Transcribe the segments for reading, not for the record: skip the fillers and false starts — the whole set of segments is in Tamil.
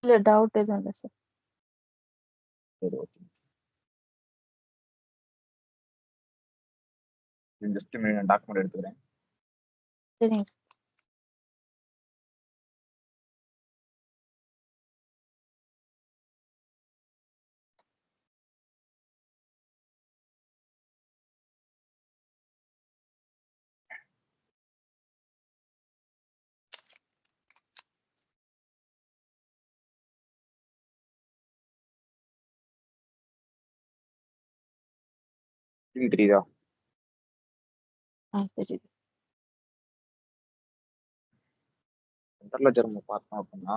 இல்ல டவுட் எதுவும் இல்ல சார். சரி, ஓகே. ஜஸ்ட் டாக்குமெண்ட் எடுத்துக்கிறேன். சரிங்க சார். தெரியுதா? தெரியுது. சென்ட்ரல் லெட்ஜர் நம்ம பார்த்தோம் அப்படின்னா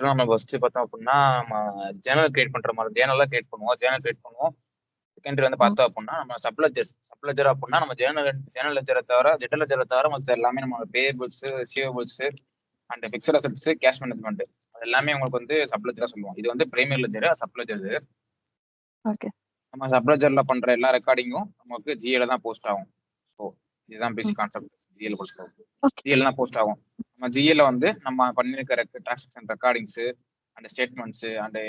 நம்ம ஃபர்ஸ்ட் பார்த்தோம் அப்படின்னா நம்ம ஜேர்னல் கிரியேட் பண்ற மாதிரி ஜேர்னல்லாம் கிரியேட் பண்ணுவோம். செகண்டரி வந்து பார்த்தோம் அப்படின்னா நம்ம சப்லெஜர் அப்படின்னா நம்ம ஜேர்னல் லெட்ஜரை தவிர ஜெனரல் லெட்ஜரை தவிர மற்ற எல்லாமே நம்ம payables, receivables and fixed assets, cash management அது எல்லாமே உங்களுக்கு வந்து சப்லெஜரா சொல்லுவோம். இது வந்து பிரைமரி லெட்ஜர், சப்லெஜர். ஓகே. நம்ம சப்லெஜர்ல பண்ற எல்லா ரெக்கார்டிங்கும் நமக்கு ஜிஎல் தான் போஸ்ட் ஆகும். ஸோ இதுதான் பேசிக் கான்செப்ட். ஜிஎல் ஜிஎல் தான் போஸ்ட் ஆகும். நம்ம ஜிஎல்ல வந்து நம்ம பண்ணிருக்கிற டிரான்சாக்ஷன் ரெக்கார்டிங்ஸ் அந்த ஸ்டேட்மெண்ட்ஸ் அண்ட்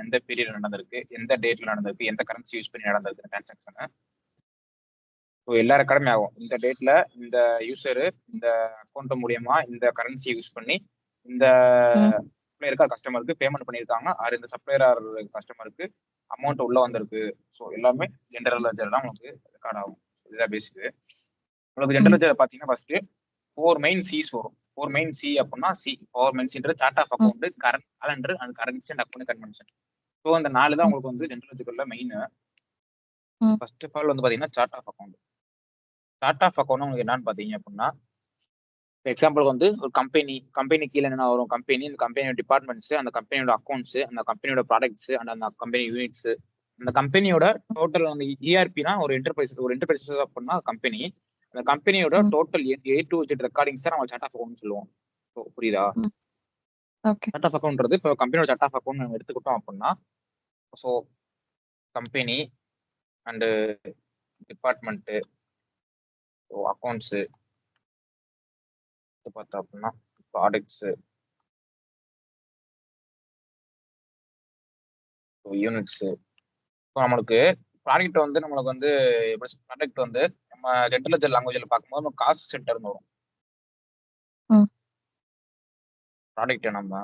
எந்த பீரியட் நடந்திருக்கு, எந்த டேட்ல நடந்திருக்கு, எந்த கரன்சி யூஸ் பண்ணி நடந்திருக்கு டிரான்சாக்ஷன், ஸோ எல்லா ரெக்கார்டுமே ஆகும். இந்த டேட்ல இந்த யூசரு இந்த அக்கௌண்ட் மூலியமா இந்த கரன்சி யூஸ் பண்ணி இந்த சப்ளையருக்கு கஸ்டமருக்கு பேமெண்ட் பண்ணியிருக்காங்க, ஆர் இந்த சப்ளையர் ஆர் கஸ்டமருக்கு அமௌண்ட் உள்ள வந்திருக்கு. ஸோ எல்லாமே ஜென்ரல் லெட்ஜர் தான் உங்களுக்கு ரெக்கார்ட் ஆகும். இதுதான் பேசிக். உங்களுக்கு ஜென்ரல் லெட்ஜர் பார்த்தீங்கன்னா ஃபர்ஸ்ட் 4 மெயின் சிஸ் வரும். 4 மெயின் சி அப்படின்னா ஃபோர் மெயின்ஸ்ன்றது chart of account, current calendar and currency and account convention. So அந்த 4 தான் உங்களுக்கு வந்து ஜென்ரல் லெட்ஜர்ல மெயின். ஃபர்ஸ்ட் ஆஃப் ஆல் வந்து பார்த்தீங்கன்னா chart of account. Chart of account உங்களுக்கு என்னன்னு பார்த்தீங்க அப்படின்னா எக்ஸாம்பிள் வந்து ஒரு கம்பெனி கீழே என்ன வரும், இந்த கம்பெனியோட டிபார்ட்மெண்ட்ஸ், அந்த கம்பெனியோட அக்கௌண்ட்ஸ், அந்த கம்பெனியோட ப்ராடக்ட்ஸ் அண்ட் அந்த கம்பெனி யூனிட்ஸ், அந்த கம்பெனியோட டோட்டல் அந்த இஆர்பினா ஒரு என்டர்பிரைஸ் அப்படின்னா கம்பெனி, அந்த கம்பெனியோட total A to Z recordings நம்ம சார்ட் ஆஃப் அக்கௌண்ட் சொல்லுவோம். ஸோ புரியுதா? சார்ட் ஆஃப் அக்கௌண்ட்றது இப்போ கம்பெனியோட சார்ட் ஆஃப் அக்கௌண்ட் நம்ம எடுத்துக்கிட்டோம் அப்படின்னா so company and department accounts பார்த்தோம் அப்படின்னா ப்ராடக்ட்ஸு யூனிட்ஸு. இப்போ நம்மளுக்கு ப்ராடக்ட் வந்து நம்மளுக்கு வந்து ப்ராடக்ட் வந்து நம்ம ஜென்ரல் லெட்ஜர் லாங்குவேஜில் பார்க்கும்போது நம்ம காஸ்ட் சென்டர்னு வரும். ப்ராடக்ட் நம்ம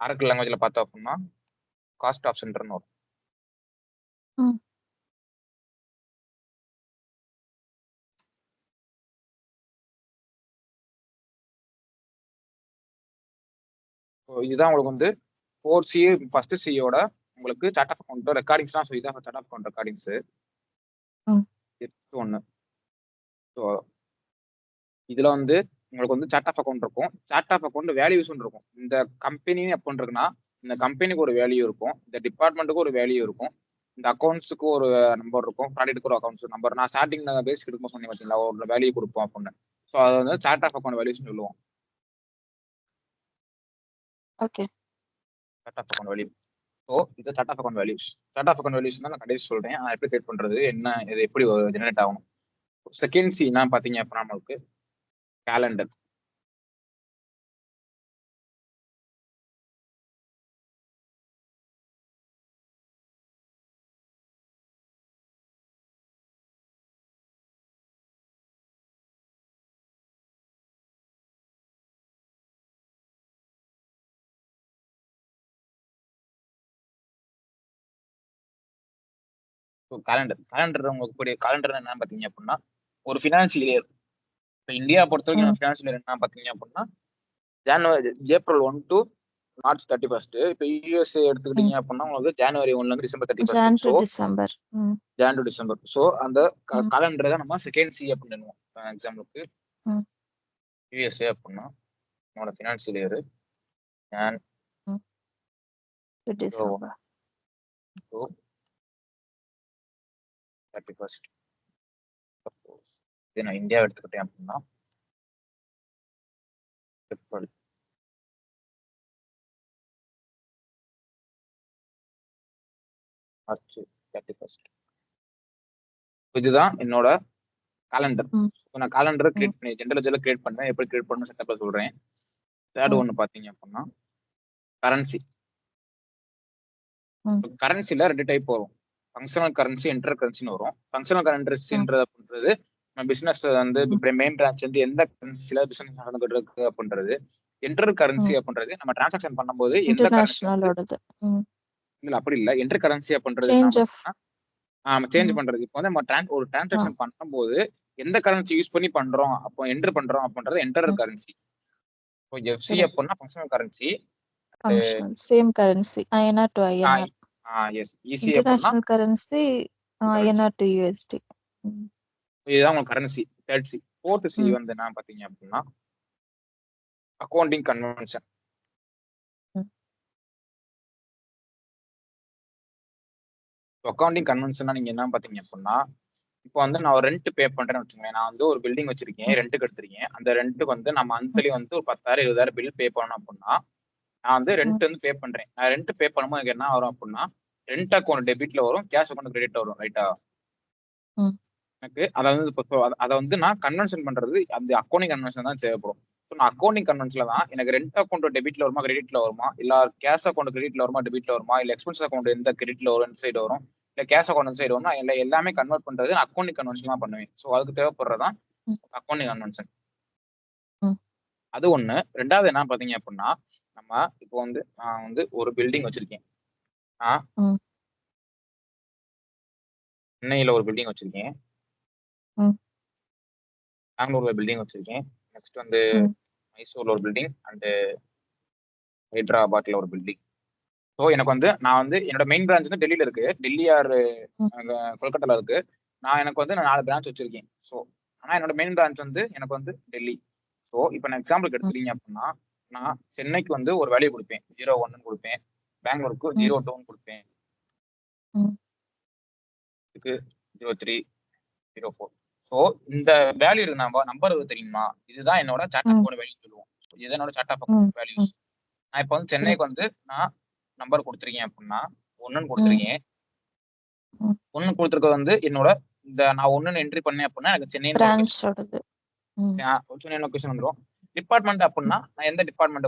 ஆரக்கிள் லாங்குவேஜில் பார்த்தோம் அப்படின்னா காஸ்ட் ஆஃப் சென்டர்னு வரும். இதுதான் உங்களுக்கு வந்து 4C ஃபர்ஸ்ட் சியோட உங்களுக்கு சார்ட் ஆஃப் அக்கௌண்ட் ரெக்கார்டிங்ஸ் தான். ஸோ இதான் சார்ட் ஆஃப் அக்கௌண்ட் ரெக்கார்டிங்ஸ் ஒன்று. ஸோ இதுல வந்து உங்களுக்கு வந்து சார்ட் ஆஃப் அக்கௌண்ட் இருக்கும். சார்ட் ஆஃப் அக்கௌண்ட் வேல்யூஸ் இருக்கும். இந்த கம்பெனி அக்கௌண்ட் இருக்குன்னா இந்த கம்பெனிக்கு ஒரு வேல்யூ இருக்கும், இந்த டிபார்ட்மெண்ட்டுக்கு ஒரு வேல்யூ இருக்கும், இந்த அக்கௌண்ட்ஸுக்கு ஒரு நம்பர் இருக்கும், ப்ராடக்ட்டுக்கு ஒரு அக்கௌண்ட்ஸ் நம்பர். நான் ஸ்டார்டிங்ல பேசிக் எடுக்கும் சொன்னேன் பார்த்தீங்களா, ஒரு வேல்யூ கொடுப்போம் அப்படின்னு. ஸோ அது வந்து சார்ட் ஆஃப் அக்கௌண்ட் வேல்யூஸ் சொல்லுவோம். Okay. Chart of account value. So இது chart of account values. Chart of account values தான் நான் கடைசி சொல்றேன். நான் எப்படி கிரியேட் பண்றது, என்ன இது எப்படி ஜெனரேட் ஆகும். செகண்ட் சி என்ன பார்த்தீங்க அப்படின்னா நம்மளுக்கு கேலண்டர். கேலண்டர் உங்களுக்கு கேலண்டர் என்ன பார்த்தீங்க அப்படின்னா ஒரு ஃபினான்ஷியல் இயர். இப்போ இந்தியா பொறுத்த வரைக்கும் ஃபினான்ஷியல் இயர் என்ன பார்த்தீங்க அப்படின்னா ஏப்ரல் 1 to மார்ச் 31. இப்போ யூஎஸ்ஏ எடுத்துக்கிட்டீங்க அப்படின்னா உங்களுக்கு ஜனவரி 1ல இருந்து December 31. So John to December. So அந்த கேலண்டரை தான் நம்ம செகண்ட் சி அப்படின்னு எக்ஸாம்பிளுக்கு யூஎஸ்ஏ அப்படின்னா நம்மளோட ஃபினான்ஷியல் இயர் ஜான் டு 31. இதே நான் இந்தியா எடுத்துக்கிட்டேன் அப்படின்னா ஏப்ரல் மார்ச் 31. இதுதான் என்னோட காலண்டர். ம். நான் காலண்டர் ம். கிரியேட் பண்ணி ஜென்ரல் லெட்ஜர்ல கிரியேட் பண்ணேன். எப்படி கிரியேட் பண்ணணும் செட்டப்ல சொல்றேன். தேர்ட் ம். ஒன்னு பாத்தீங்க அப்படின்னா கரன்சி. ம். கரன்சில 2 டைப் வரும். ஃபங்க்ஷனல் கரன்சி, இன்டர் கரன்சின்னு வரும். ஃபங்க்ஷனல் ம். கரன்சின்றது அப்படின்றது நம்ம பிசினஸ் வந்து ம். மெயின் பிரான்ச் வந்து எந்த கரன்சில பிசினஸ் நடந்துட்டு இருக்கு அப்படின்றது. இன்டர் கரன்சி ம். அப்படின்றது நம்ம டிரான்சாக்ஷன் பண்ணும்போது எந்த கரன்சி வந்து இன்டர்நேஷனலோடது. ம். இல்ல அப்படி இல்ல. இன்டர் கரன்சி அப்படின்றது என்ன சேஞ்ச் ஆஃப் அப்படின்னா சேஞ்ச் ம். பண்றது. இப்போ வந்து நம்ம ஒரு ஆ. டிரான்சாக்ஷன் பண்ணும்போது எந்த கரன்சி யூஸ் பண்ணி பண்றோம், அப்போ என்டர் பண்றோம் அப்படின்றது என்டர் ம். கரன்சி. இப்போ எஃப்சி கரெக்ட். அப்படின்னா functional currency. Functional. Same currency. INR to INR. S IC அப்படின்னா international currency currency. INR to USD. ம். இதுதான் உங்களுக்கு கரன்சி. Third C. ஃபோர்த் சி ம். வந்து என்ன பாத்தீங்க அப்படின்னா அக்கவுண்டிங் கன்வென்ஷன். ம். அக்கவுண்டிங் கன்வென்ஷனா நீங்க என்ன பாத்தீங்க அப்படின்னா இப்போ வந்து நான் ஒரு ரெண்ட் பே பண்றேன்னு வச்சுக்கோங்களேன். நான் வந்து ஒரு பில்டிங் வச்சிருக்கேன், ம். ரெண்ட்டுக்கு எடுத்திருக்கேன். அந்த ரெண்ட்டுக்கு வந்து நான் ம். மந்த்லி வந்து ஒரு 10,000 20,000 பில் பே பண்ணணும் அப்படின்னா நான் வந்து ம். ரெண்ட் வந்து பே பண்றேன். நான் ரெண்ட் பே பண்ணும்போது எனக்கு என்ன வரும் அப்படின்னா ரெண்ட் அக்கௌண்ட் டெபிட்ல வரும், கேஷ் அக்கௌண்ட் கிரெடிட் வரும். ரைட்டா? ம். எனக்கு அதை வந்து இப்போ அதை வந்து நான் கன்வென்ஷன் பண்றது அந்த அக்கௌண்டிங் கன்வென்ஷன் தான் தேவைப்படும். ஸோ நான் அக்கௌண்டிங் கன்வென்ஷன்ல தான் எனக்கு ரெண்ட் அக்கௌண்ட் டெபிட்ல வருமா, கிரெடிட்ல வருமா, இல்ல கேஷ் அக்கௌண்ட் கிரெடிட்ல வருமா, டெபிட்ல வருமா, இல்ல எக்ஸ்பென்ஸ் அக்கௌண்ட் எந்த கிரெடிட்ல வரும், இந்த சைடு வரும், இல்ல கேஷ் அக்கௌண்ட் இந்த சைடு வருமா, இல்ல எல்லாமே கன்வெர்ட் பண்றது நான் அக்கௌண்டிங் கன்வென்ஷன் தான் பண்ணுவேன். ஸோ அதுக்கு தேவைப்படுறதான் ம். Accounting convention. ம். அது ஒண்ணு. ரெண்டாவது என்ன பாத்தீங்க அப்படின்னா நம்ம இப்போ வந்து நான் வந்து ஒரு பில்டிங் வச்சிருக்கேன். நான் ம். சென்னையில ஒரு பில்டிங் வச்சிருக்கேன், ம். பெங்களூர்ல பில்டிங் வச்சிருக்கேன், நெக்ஸ்ட் வந்து ம். மைசூர்ல ஒரு பில்டிங் அண்ட் ஹைதராபாத்ல ஒரு பில்டிங். ஸோ எனக்கு வந்து நான் வந்து என்னோட மெயின் பிரான்ச் வந்து டெல்லியில இருக்கு. டெல்லி ஆர் ம். கொல்கத்தால இருக்கு. எனக்கு வந்து நான் 4 பிரான்ச் வச்சிருக்கேன். ஸோ ஆனா என்னோட மெயின் பிரான்ச் வந்து எனக்கு வந்து டெல்லி. ஸோ இப்போ நான் எக்ஸாம்பிளுக்கு ம். எடுத்துட்டீங்க அப்படின்னா நான் சென்னைக்கு வந்து ஒரு வேல்யூ கொடுப்பேன், 01 கொடுப்பேன். பெங்களூருக்கு ம். 02 கொடுப்பேன். ம். இதுக்கு 03, 04. ஸோ இந்த வேல்யூ இருக்கு நம்பர் தெரியுமா? இதுதான் என்னோட சார்ட் ஆஃப் ம். அக்கௌண்ட் வேல்யூ சொல்லுவோம். இது என்னோட சார்ட் ஆஃப் ம். Account values. ம். நான் இப்போ வந்து சென்னைக்கு கரெக்ட். வந்து நான் நம்பர் கொடுத்துருக்கேன் அப்படின்னா 1ன்னு ம். கொடுத்துருக்கேன். ம். 1 கொடுத்துருக்கிறது வந்து என்னோட இந்த நான் 1ன்னு என்ட்ரி பண்ணேன் அப்படின்னா எனக்கு சென்னைன்ற லொகேஷன் பிரான்ச்சோடது. ம். சென்னை லொகேஷன் வந்துடும். டிபார்ட்மெண்ட் ம். அப்படின்னா நான் எந்த டிபார்ட்மெண்ட்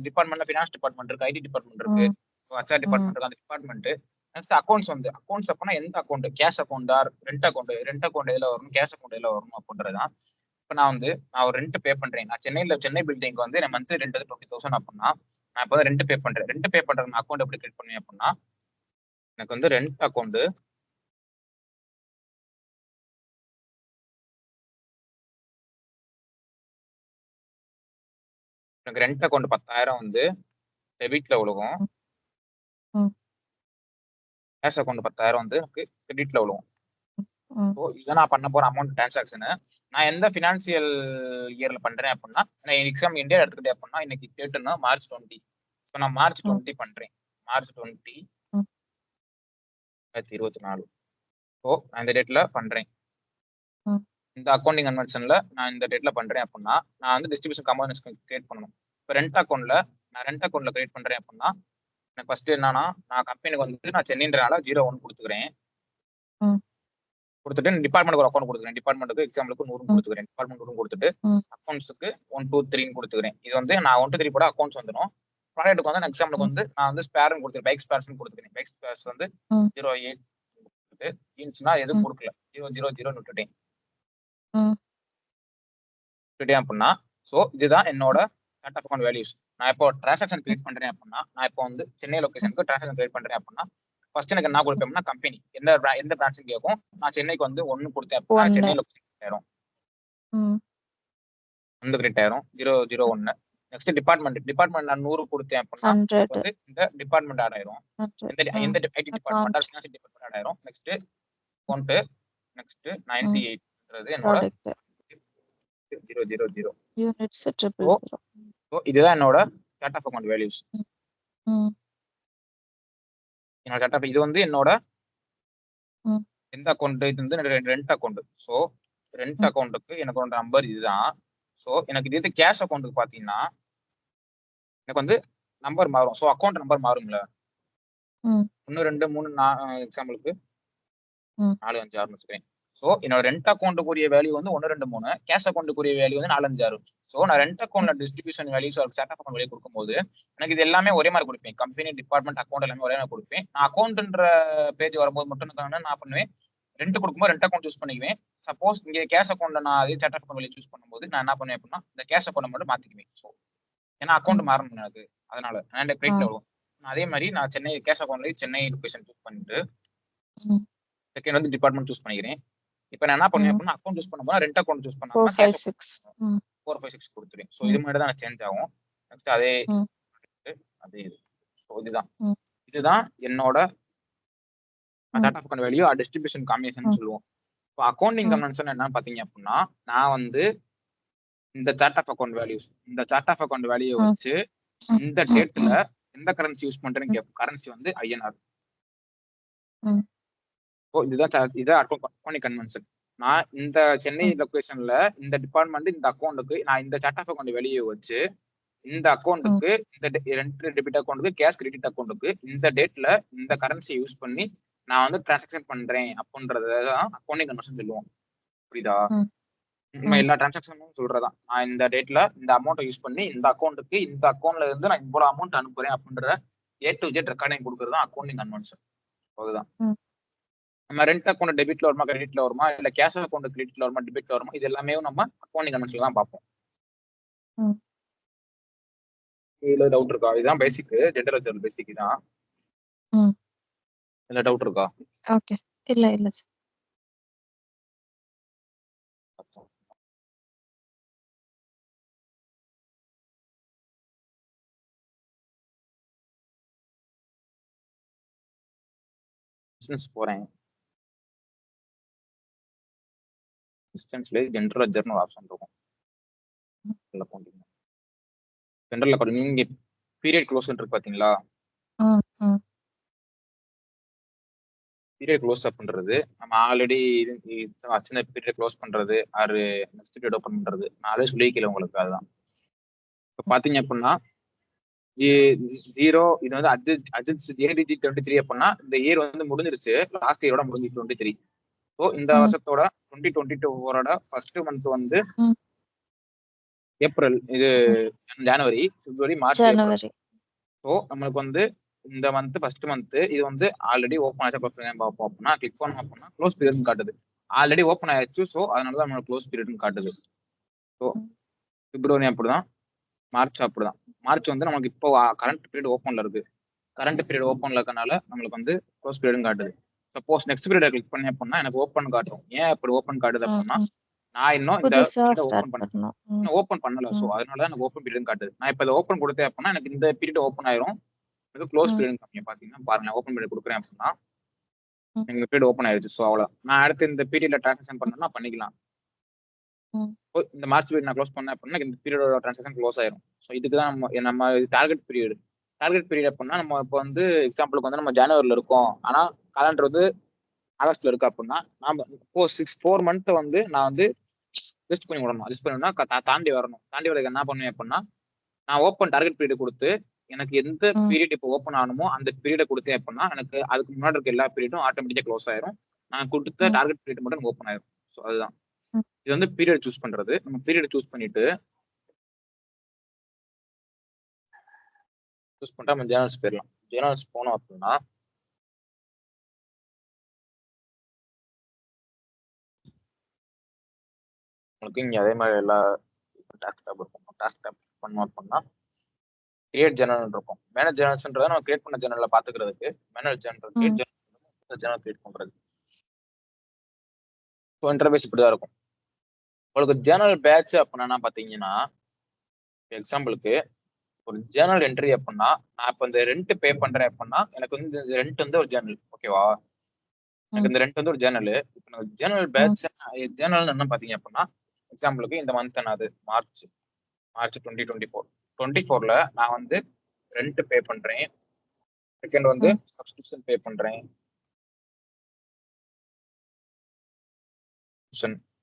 டிபார்ட்மெண்ட்ல ஃபினான்ஸ் டிபார்ட்மெண்ட் இருக்கு, ஐடி டிபார்ட்மெண்ட் இருக்கு, ம். ஹெச்ஆர் ம். டிபார்ட்மெண்ட் இருக்கு, அந்த டிபார்ட்மெண்ட். நெக்ஸ்ட் அக்கௌண்ட்ஸ் வந்து அக்கௌண்ட்ஸ் அப்படின்னா எந்த account, cash account R rent account, rent account எதுல வரும், கேஷ் அக்கௌண்ட் எதுல வரும் அப்படின்றதுதான். இப்போ நான் ஒரு ரெண்ட் பே பண்றேன். நான் சென்னை பில்டிங் வந்து நான் மந்த்லி ரெண்ட் 20,000 அப்படின்னா நான் இப்போ ரெண்ட் பே பண்றேன். ரெண்ட் பே பண்றது அக்கௌண்ட் எப்படி கிரியேட் பண்ணுவேன் அப்படின்னா எனக்கு வந்து ரெண்ட் அக்கௌண்ட் எனக்கு ரெண்ட் அக்கௌண்ட் 10,000 வந்து டெபிட்ல விழுகும். ம். ம். கேஷ் அக்கௌண்ட் 10,000 வந்து எனக்கு கிரெடிட்ல விழுகும். ம். ஸோ இதை நான் பண்ண போற அமௌண்ட் டிரான்சாக்ஷனு நான் எந்த ஃபினான்சியல் இயர்ல பண்றேன் அப்படின்னா எக்ஸாம் இந்தியா எடுத்துக்கிட்டேன் அப்படின்னா இன்னைக்கு டேட்டுன்னா மார்ச் 20. ஸோ நான் மார்ச் ம். 20 பண்றேன். மார்ச் 20 ம். 2024. ஸோ நான் இந்த டேட்ல பண்றேன். ம். இந்த அக்கௌண்டிங் கன்வென்ஷன்ல நான் இந்த டேட்ல பண்றேன் அப்படின்னா நான் வந்து டிஸ்ட்ரிபியூஷன் கம்பெனிஸ்க்கு கிரியேட் பண்ணணும். இப்போ ரெண்ட் அக்கௌண்ட்ல கிரியேட் பண்றேன் அப்படின்னா எனக்கு ஃபர்ஸ்ட் என்னன்னா நான் கம்பெனிக்கு வந்து நான் சென்னைன்றனால 01 கொடுத்துக்கிறேன். ம். கொடுத்துட்டு டிபார்ட்மெண்ட் ஒரு அக்கௌண்ட் கொடுத்துக்கிறேன். டிபார்ட்மெண்ட்டுக்கு எக்ஸாம்பிளுக்கு 100 ம். கொடுத்துக்கிறேன். டிபார்ட்மெண்ட் 100 கொடுத்துட்டு ம். அக்கௌண்ட்ஸுக்கு 1 2 3 கொடுத்துக்கிறேன். இது வந்து நான் 1 2 3 போட அக்கௌண்ட்ஸ் வந்துடும். ப்ராடக்ட்டுக்கு வந்து எக்ஸாம்பிளுக்கு ம். வந்து நான் வந்து ஸ்பேர்னு கொடுத்துருக்கேன். பைக் ஸ்பேர்ஸ்னு கொடுத்துக்கிறேன். பைக் ஸ்பேர்ஸ் வந்து ம். 08 இன்ச்னா எதுவும் ம். கொடுக்கல. 000 விட்டுட்டேன். ம். விட்டுட்டேன் அப்படின்னா ஸோ இதுதான் என்னோட சார்ட் ஆஃப் அக்கௌண்ட் வேல்யூஸ். நான் இப்போ டிரான்சாக்ஷன் கிரியேட் பண்றேன் அப்படின்னா நான் இப்போ வந்து சென்னை லொகேஷனுக்கு டிரான்சாக்ஷன் கிரியேட் பண்றேன் அப்படின்னா ஃபர்ஸ்ட் எனக்கு என்ன கொடுப்பேன்னா கம்பெனி எந்த பிரான்ச் கேட்கும். நான் சென்னைக்கு வந்து 1 கொடுத்தேன் அப்படின்னா 1. சென்னை லொகேஷன் ஆயிரும். ம். வந்து கிரியேட் ஆயிரும் 001. நெக்ஸ்ட் டிபார்ட்மெண்ட் நான் 100 கொடுத்தேன் அப்படின்னா 100. வந்து இந்த டிபார்ட்மெண்ட் ஆட் ஆயிரும். 100. எந்த IT department account. Financial department add ஆயிரும். நெக்ஸ்ட் அக்கௌண்ட் நெக்ஸ்ட் ம். 98ன்றது என்னோட ப்ராடக்ட். 000. யூனிட்ஸ் 000. ஸோ இதுதான் என்னோட சார்ட் ஆஃப் அக்கௌண்ட் வேல்யூஸ். ம். ம். என்னோட சார்ட் ஆஃப் இது வந்து என்னோட ம். எந்த அக்கௌண்ட் இது வந்து ரெண்ட் அக்கௌண்ட். ஸோ ரெண்ட் ம். அக்கௌண்ட்டுக்கு எனக்கு ஒரு நம்பர் இதுதான். ஸோ எனக்கு இது கேஷ் அக்கௌண்ட்டுக்கு பார்த்தீங்கன்னா எனக்கு வந்து நம்பர் மாறும். ஸோ அக்கௌண்ட் நம்பர் மாறும்ல. ம். 1 2 3 4 எக்ஸாம்பிளுக்கு ம். 4 5 6 வச்சுக்கிறேன். ஸோ என்னோட ரெண்ட் அக்கௌண்ட்டுக்குரிய வேல்யூ வந்து 1 2 3, கேஷ் அக்கௌண்ட்டுக்குரிய வேல்யூ வந்து 4 5 6. ஸோ நான் ரெண்ட் அக்கௌண்ட்ல distribution values set of account value கொடுக்கும்போது எனக்கு இது எல்லாமே ஒரே மாதிரி கொடுப்பேன். கம்பெனி டிபார்ட்மெண்ட் அக்கௌண்ட் எல்லாமே ஒரே மாதிரி கொடுப்பேன். நான் அக்கௌண்ட்ன்ற பேஜ் வரும்போது மட்டும் நான் பண்ணுவேன், ரெண்ட் கொடுக்கும்போது ரெண்ட் அக்கௌண்ட் சூஸ் பண்ணிக்குவேன். சப்போஸ் இங்கே கேஷ் அக்கௌண்ட்ல நான் அதே set of account value choose பண்ணும்போது நான் என்ன பண்ணுவேன் அப்படின்னா இந்த கேஷ் அக்கௌண்ட் மட்டும் மாத்திக்குவேன். ஸோ ஏன்னா அக்கௌண்ட் மாறணும் எனக்கு, அதனால நான் கிரெடிட்ல வரும். அதே மாதிரி நான் சென்னை கேஷ் அக்கௌண்ட்ல சென்னை லொகேஷன் சூஸ் பண்ணிட்டு செகண்ட் வந்து டிபார்ட்மெண்ட் சூஸ் பண்ணிக்கிறேன். இப்போ நான் என்ன பண்ணுவேன் அப்படின்னா அக்கௌண்ட் சூஸ் பண்ணும்போது ரெண்ட் அக்கௌண்ட் சூஸ் பண்ணாம 456 கொடுத்துருவேன். ஸோ இது மாதிரி தான் சேஞ்ச் ஆகும். நெக்ஸ்ட் அதே இது. ஸோ இதுதான் என்னோட chart of account value distribution combination சொல்லுவோம். இப்போ அக்கௌண்டிங் கன்வென்ஷன் என்ன பாத்தீங்க அப்படின்னா நான் வந்து இந்த சார்ட் ஆஃப் அக்கௌண்ட் வேல்யூஸ் இந்த சார்ட் ஆஃப் அக்கௌண்ட் வேல்யூ வச்சு இந்த டேட்ல எந்த கரன்சி யூஸ் பண்றேன்னு கேட்போம். கரன்சி வந்து INR. இதுதான் அக்கௌண்டிங் கன்வென்ஷன். நான் இந்த சென்னை லொகேஷன்ல இந்த டிபார்ட்மெண்ட் இந்த அக்கௌண்ட்டுக்கு நான் இந்த சார்ட் ஆஃப் அக்கௌண்ட் வேல்யூ வச்சு இந்த அக்கௌண்ட்டுக்கு இந்த ரெண்ட் டெபிட் அக்கௌண்ட்டுக்கு கேஷ் கிரெடிட் அக்கௌண்ட்டுக்கு இந்த டேட்ல இந்த கரன்சி யூஸ் பண்ணி நான் வந்து டிரான்சாக்ஷன் பண்றேன் அப்படின்றதான் அக்கௌண்டிங் கன்வென்ஷன் சொல்லுவோம். புரியுதா? நம்ம எல்லா டிரான்சாக்ஷனும் சொல்றதான் நான் இந்த டேட்ல இந்த அமௌண்ட்டை யூஸ் பண்ணி இந்த அக்கௌண்ட்டுக்கு இந்த அக்கௌண்ட்ல இருந்து நான் இவ்வளவு அமௌண்ட் அனுப்புறேன் அப்படின்ற A to Z ரெக்கார்டிங் கொடுக்கறது தான் அக்கௌண்டிங் கன்வென்ஷன். அதுதான் நம்ம ரெண்ட் அக்கௌண்ட் டெபிட்ல வருமா கிரெடிட்ல வருமா இல்ல கேஷ் அக்கௌண்ட் கிரெடிட்ல வருமா டெபிட்ல வருமா இது எல்லாமே நம்ம அக்கௌண்டிங் கன்வென்ஷன்ல தான் பார்ப்போம். இதுல டவுட் இருக்கா? இதுதான் பேசிக், ஜெனரல் பேசிக் தான். இல்ல டவுட் இருக்கா? ஓகே, இல்ல சார். பிசினஸ் போறேன், டிஸ்டன்ஸ்ல ஜெனரல் லெட்ஜர்னு ஒரு ஆப்ஷன் இருக்கும். ஜெனரல் அக்கௌண்டிங் நீங்க பீரியட் க்ளோஸ் இருக்கு பாத்தீங்களா? பீரியட் க்ளோஸ் பண்றது நம்ம ஆல்ரெடி சின்ன பீரியட் க்ளோஸ் பண்றது ஆர் நெக்ஸ்ட் பீரியட் ஓப்பன் பண்றது நான் அதே சொல்லிக்கல உங்களுக்கு. அதுதான் இப்போ பாத்தீங்க அப்படின்னா 0 இது வந்து ADG 23 அப்படின்னா இந்த இயர் வந்து முடிஞ்சிருச்சு, லாஸ்ட் இயரோட முடிஞ்சு 23. ஸோ இந்த வருஷத்தோட 2022 ஃபர்ஸ்ட் மந்த் வந்து ஏப்ரல், இது ஜனவரி, பிப்ரவரி, மார்ச், ஏப்ரல். ஸோ நம்மளுக்கு வந்து இந்த மந்த் ஃபர்ஸ்ட் மந்த் இது வந்து ஆல்ரெடி ஓப்பன் ஆச்சு க்ளோஸ் பண்ணி பார்ப்போம் அப்படின்னா கிளிக் பண்ணோம் அப்படின்னா க்ளோஸ் பீரியட்னு காட்டுது. ஆல்ரெடி ஓப்பன் ஆயிடுச்சு. ஸோ அதனால தான் நம்மளுக்கு க்ளோஸ் பீரியட்னு காட்டுது. ஸோ பிப்ரவரி அப்படிதான், மார்ச் அப்படிதான். மார்ச் வந்து நமக்கு இப்போ கரண்ட் பீரியட் ஓப்பன்ல இருக்கு. கரண்ட் பீரியட் ஓப்பன்ல இருக்கனால நம்மளுக்கு வந்து க்ளோஸ் பீரியட்னு காட்டுது. சப்போஸ் நெக்ஸ்ட் பீரியட் கிளிக் பண்ணி அப்படின்னா எனக்கு ஓப்பன் காட்டும். ஏன் இப்படி ஓப்பன் காட்டுது அப்படின்னா நான் இன்னும் இந்த ஓப்பன் பண்ணல. ஸோ அதனால எனக்கு ஓப்பன் பீரியட் காட்டுது. நான் இப்போ இதை ஓப்பன் கொடுத்தேன் அப்படின்னா எனக்கு இந்த பீரியட் ஓப்பன் ஆயிரும். க்ளோஸ் பீரியட் கம்மியா பாத்தீங்கன்னா பாருங்க, ஓப்பன் பீரியட் கொடுக்குறேன் அப்படின்னா எங்க பீரியட் ஓப்பன் ஆயிடுச்சு. ஸோ அவ்வளோ நான் அடுத்து இந்த பீரியட்ல டிரான்சாக்ஷன் பண்ணணும்னா பண்ணிக்கலாம். இந்த மார்ச் பீரியட் நான் க்ளோஸ் பண்ணேன் அப்படின்னா இந்த பீரியடோட டிரான்சாக்ஷன் க்ளோஸ் ஆயிரும். ஸோ இதுக்கு தான் நம்ம டார்கெட் பீரியட் அப்படின்னா நம்ம இப்போ வந்து எக்ஸாம்பிளுக்கு வந்து நம்ம ஜனவரில இருக்கோம், ஆனா காலண்டர் வந்து ஆகஸ்ட்ல இருக்கு அப்படின்னா நாம 4 மந்த் வந்து நான் வந்து லிஸ்ட் பண்ணி விடணும். லிஸ்ட் பண்ணணும்னா தாண்டி வரணும். தாண்டி வரதுக்கு என்ன பண்ணுவேன் அப்படின்னா நான் ஓப்பன் டார்கெட் பீரியட் கொடுத்து எனக்கு எந்த பீரியட் இப்போ ஓப்பன் ஆகணுமோ அந்த பீரியட கொடுத்தேன் அப்படின்னா எனக்கு அதுக்கு முன்னாடி இருக்க எல்லா பீரியடும் ஆட்டோமேட்டிக்கா க்ளோஸ் ஆயிரும். நான் கொடுத்த டார்கெட் பீரியட் மட்டும் ஓப்பன் ஆயிரும். ஸோ அதுதான் இது வந்து பீரியட் சூஸ் பண்றது. நம்ம பீரியட் சூஸ் பண்ணிட்டு நம்ம ஜேர்னல்ஸ் போயிடலாம். ஜேர்னல்ஸ் போனோம் அப்படின்னா உங்களுக்கு இங்க அதே மாதிரி எல்லா டாஸ்க் டேப் இருக்கும். டாஸ்க் டேப் பண்ணோம் அப்படின்னா கிரியேட் ஜேர்னல் இருக்கும். மேனேஜ் ஜேர்னல்ஸ்ன்றதை நம்ம கிரியேட் பண்ண ஜேர்னல்ல பாத்துக்கிறதுக்கு மேனேஜ் ஜேர்னல் ஜேர்னல் கிரியேட் பண்றது. ஸோ இன்டர்ஃபேஸ் இப்படிதான் இருக்கும். உங்களுக்கு ஜேர்னல் பேட்ச் அப்படின்னா பாத்தீங்கன்னா எக்ஸாம்பிளுக்கு ஒரு ஜேர்னல் என்ட்ரி அப்படின்னா நான் இப்போ இந்த ரெண்ட் பே பண்றேன் அப்படின்னா எனக்கு வந்து இந்த ரெண்ட் வந்து ஒரு ஜேர்னல், ஓகேவா? எனக்கு இந்த ரெண்ட் வந்து ஒரு ஜேர்னல். இப்போ ஜேர்னல் பேட்ச் ஜேர்னல் என்ன பாத்தீங்க அப்படின்னா எக்ஸாம்பிளுக்கு இந்த மந்த் என்னது மார்ச் 2024ல நான் வந்து ரெண்ட் பே பண்றேன். செகண்ட் வந்து சப்ஸ்கிரிப்ஷன் பே பண்றேன்.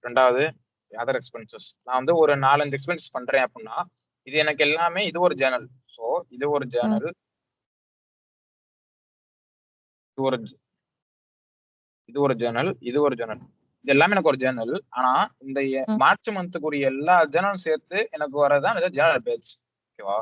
ரெண்டாவது அதர் எக்ஸ்பென்சஸ். நான் வந்து ஒரு 4-5 எக்ஸ்பென்சஸ் பண்றேன் அப்படின்னா இது எனக்கு எல்லாமே இது ஒரு ஜேர்னல். ஸோ இது ஒரு ஜேர்னல், இது ஒரு ஜேர்னல், இது ஒரு ஜேர்னல். இது எல்லாமே எனக்கு ஒரு ஜேர்னல். ஆனா இந்த மார்ச் மந்த்துக்குரிய எல்லா ஜேர்னலும் சேர்த்து எனக்கு வரதான் ஜேர்னல் பேட்ச். ஓகேவா?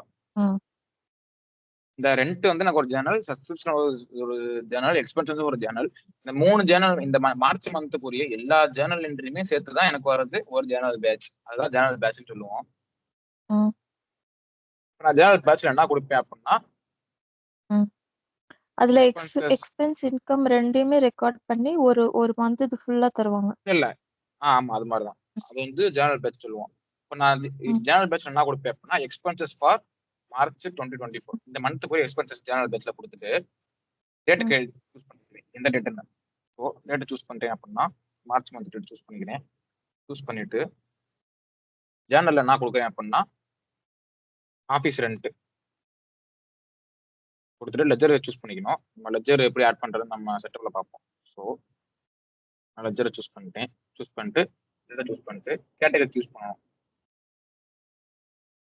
இந்த ரெண்ட் வந்து எனக்கு ஒரு ஜேர்னல், சப்ஸ்கிரிப்ஷன் ஒரு ஜேர்னல், எக்ஸ்பென்சஸ் ஒரு ஜேர்னல். இந்த 3 ஜேர்னல் இந்த மார்ச் மந்த்துக்குரிய எல்லா ஜேர்னல் என்ட்ரியுமே சேர்த்து தான் எனக்கு வர்றது ஒரு ஜேர்னல் பேட்ச். அதுதான் ஜேர்னல் பேட்ச்னு சொல்லுவோம். நான் ஜேர்னல் பேட்ச்ல என்ன கொடுப்பேன் அப்படின்னா, அதுல எக்ஸ்பென்ஸ் இன்கம் ரெண்டையுமே ரெக்கார்ட் பண்ணி ஒரு மந்த் இது ஃபுல்லா தருவாங்க. இல்ல ஆமா அது மாதிரிதான். அது வந்து ஜேர்னல் பேட்ச் சொல்லுவோம். இப்போ நான் ஜேர்னல் பேட்ச்ல என்ன கொடுப்பேன் அப்படின்னா, எக்ஸ்பென்சஸ் ஃபார் மார்ச் 2024 இந்த மந்த்துக்குரிய எக்ஸ்பென்சஸ் ஜேர்னல் பேட்ச்ல கொடுத்துட்டு டேட்டுக்கு சூஸ் பண்ணிக்கிறேன். எந்த டேட்டுன்னு. ஸோ டேட்டு சூஸ் பண்ணிட்டேன் அப்படின்னா மார்ச் மந்த் டேட் சூஸ் பண்ணிக்கிறேன். சூஸ் பண்ணிட்டு ஜேர்னல்ல என்ன கொடுக்குறேன் அப்படின்னா, ஆஃபீஸ் ரெண்ட் கொடுத்துட்டு லெஜர் சூஸ் பண்ணிக்கணும். நம்ம லெஜர் எப்படி ஆட் பண்றது நம்ம செட்டப்ல பார்ப்போம். ஸோ நான் லெஜரை சூஸ் பண்ணிட்டேன். சூஸ் பண்ணிட்டு சூஸ் பண்ணிட்டு கேட்டகரி சூஸ் பண்ணணும்.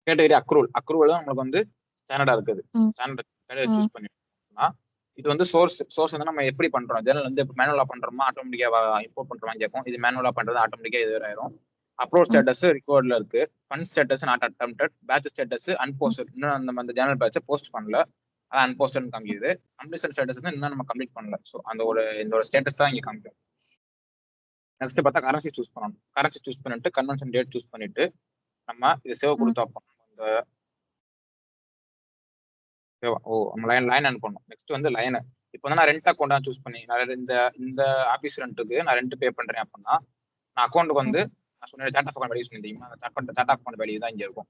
கேட்டகரி அக்ரூவல் தான் நம்மளுக்கு வந்து ஸ்டாண்டர்டா இருக்குது. ஸ்டாண்டர்ட் கேட்டகரி சூஸ் பண்ணிட்டோம்னா இது வந்து சோர்ஸ் வந்து நம்ம எப்படி பண்றோம், ஜேர்னல் வந்து மேனுவலா பண்றோமா ஆட்டோமேட்டிக்கா இம்போர்ட் பண்றோமா கேட்கும். இது மேனுவலா பண்றது ஆட்டோமேட்டிக்கா இது ஆயிரும். அப்லோட் ஸ்டேட்டஸ் ரிகார்ட்ல இருக்கு. Fund status not attempted, batch status unposted. இன்னும் நம்ம அந்த ஜேர்னல் பேட்சை போஸ்ட் பண்ணல, அது அன்போஸ்டட் காமிக்குது. கம்ப்ளீஷன் ஸ்டேட்டஸ் வந்து இன்னும் நம்ம கம்ப்ளீட் பண்ணல. ஸோ அந்த இந்த ஸ்டேட்டஸ் தான் இங்க காமிக்கும். நெக்ஸ்ட் பார்த்தா கரன்சி சூஸ் பண்ணணும். கரன்சி சூஸ் பண்ணிட்டு கன்வென்ஷன் டேட் சூஸ் பண்ணிட்டு நம்ம இது சேவ் கொடுத்தோம். நம்ம லைன் அனுப்பணும். நெக்ஸ்ட் வந்து லைன். இப்போ வந்து நான் ரெண்ட் அக்கௌண்ட் சூஸ் பண்ணி இந்த ஆபீஸ் ரெண்ட்டுக்கு நான் ரெண்ட் பே பண்றேன் அப்படின்னா, நான் அக்கௌண்ட்டுக்கு வந்து நான் சொன்ன சார்ட் ஆஃப் அக்கௌண்ட் வேல்யூ சொல்லியிருந்தீங்கன்னா அந்த சார்ட் ஆஃப் அக்கௌண்ட் வேல்யூ தான் இங்க இருக்கும்.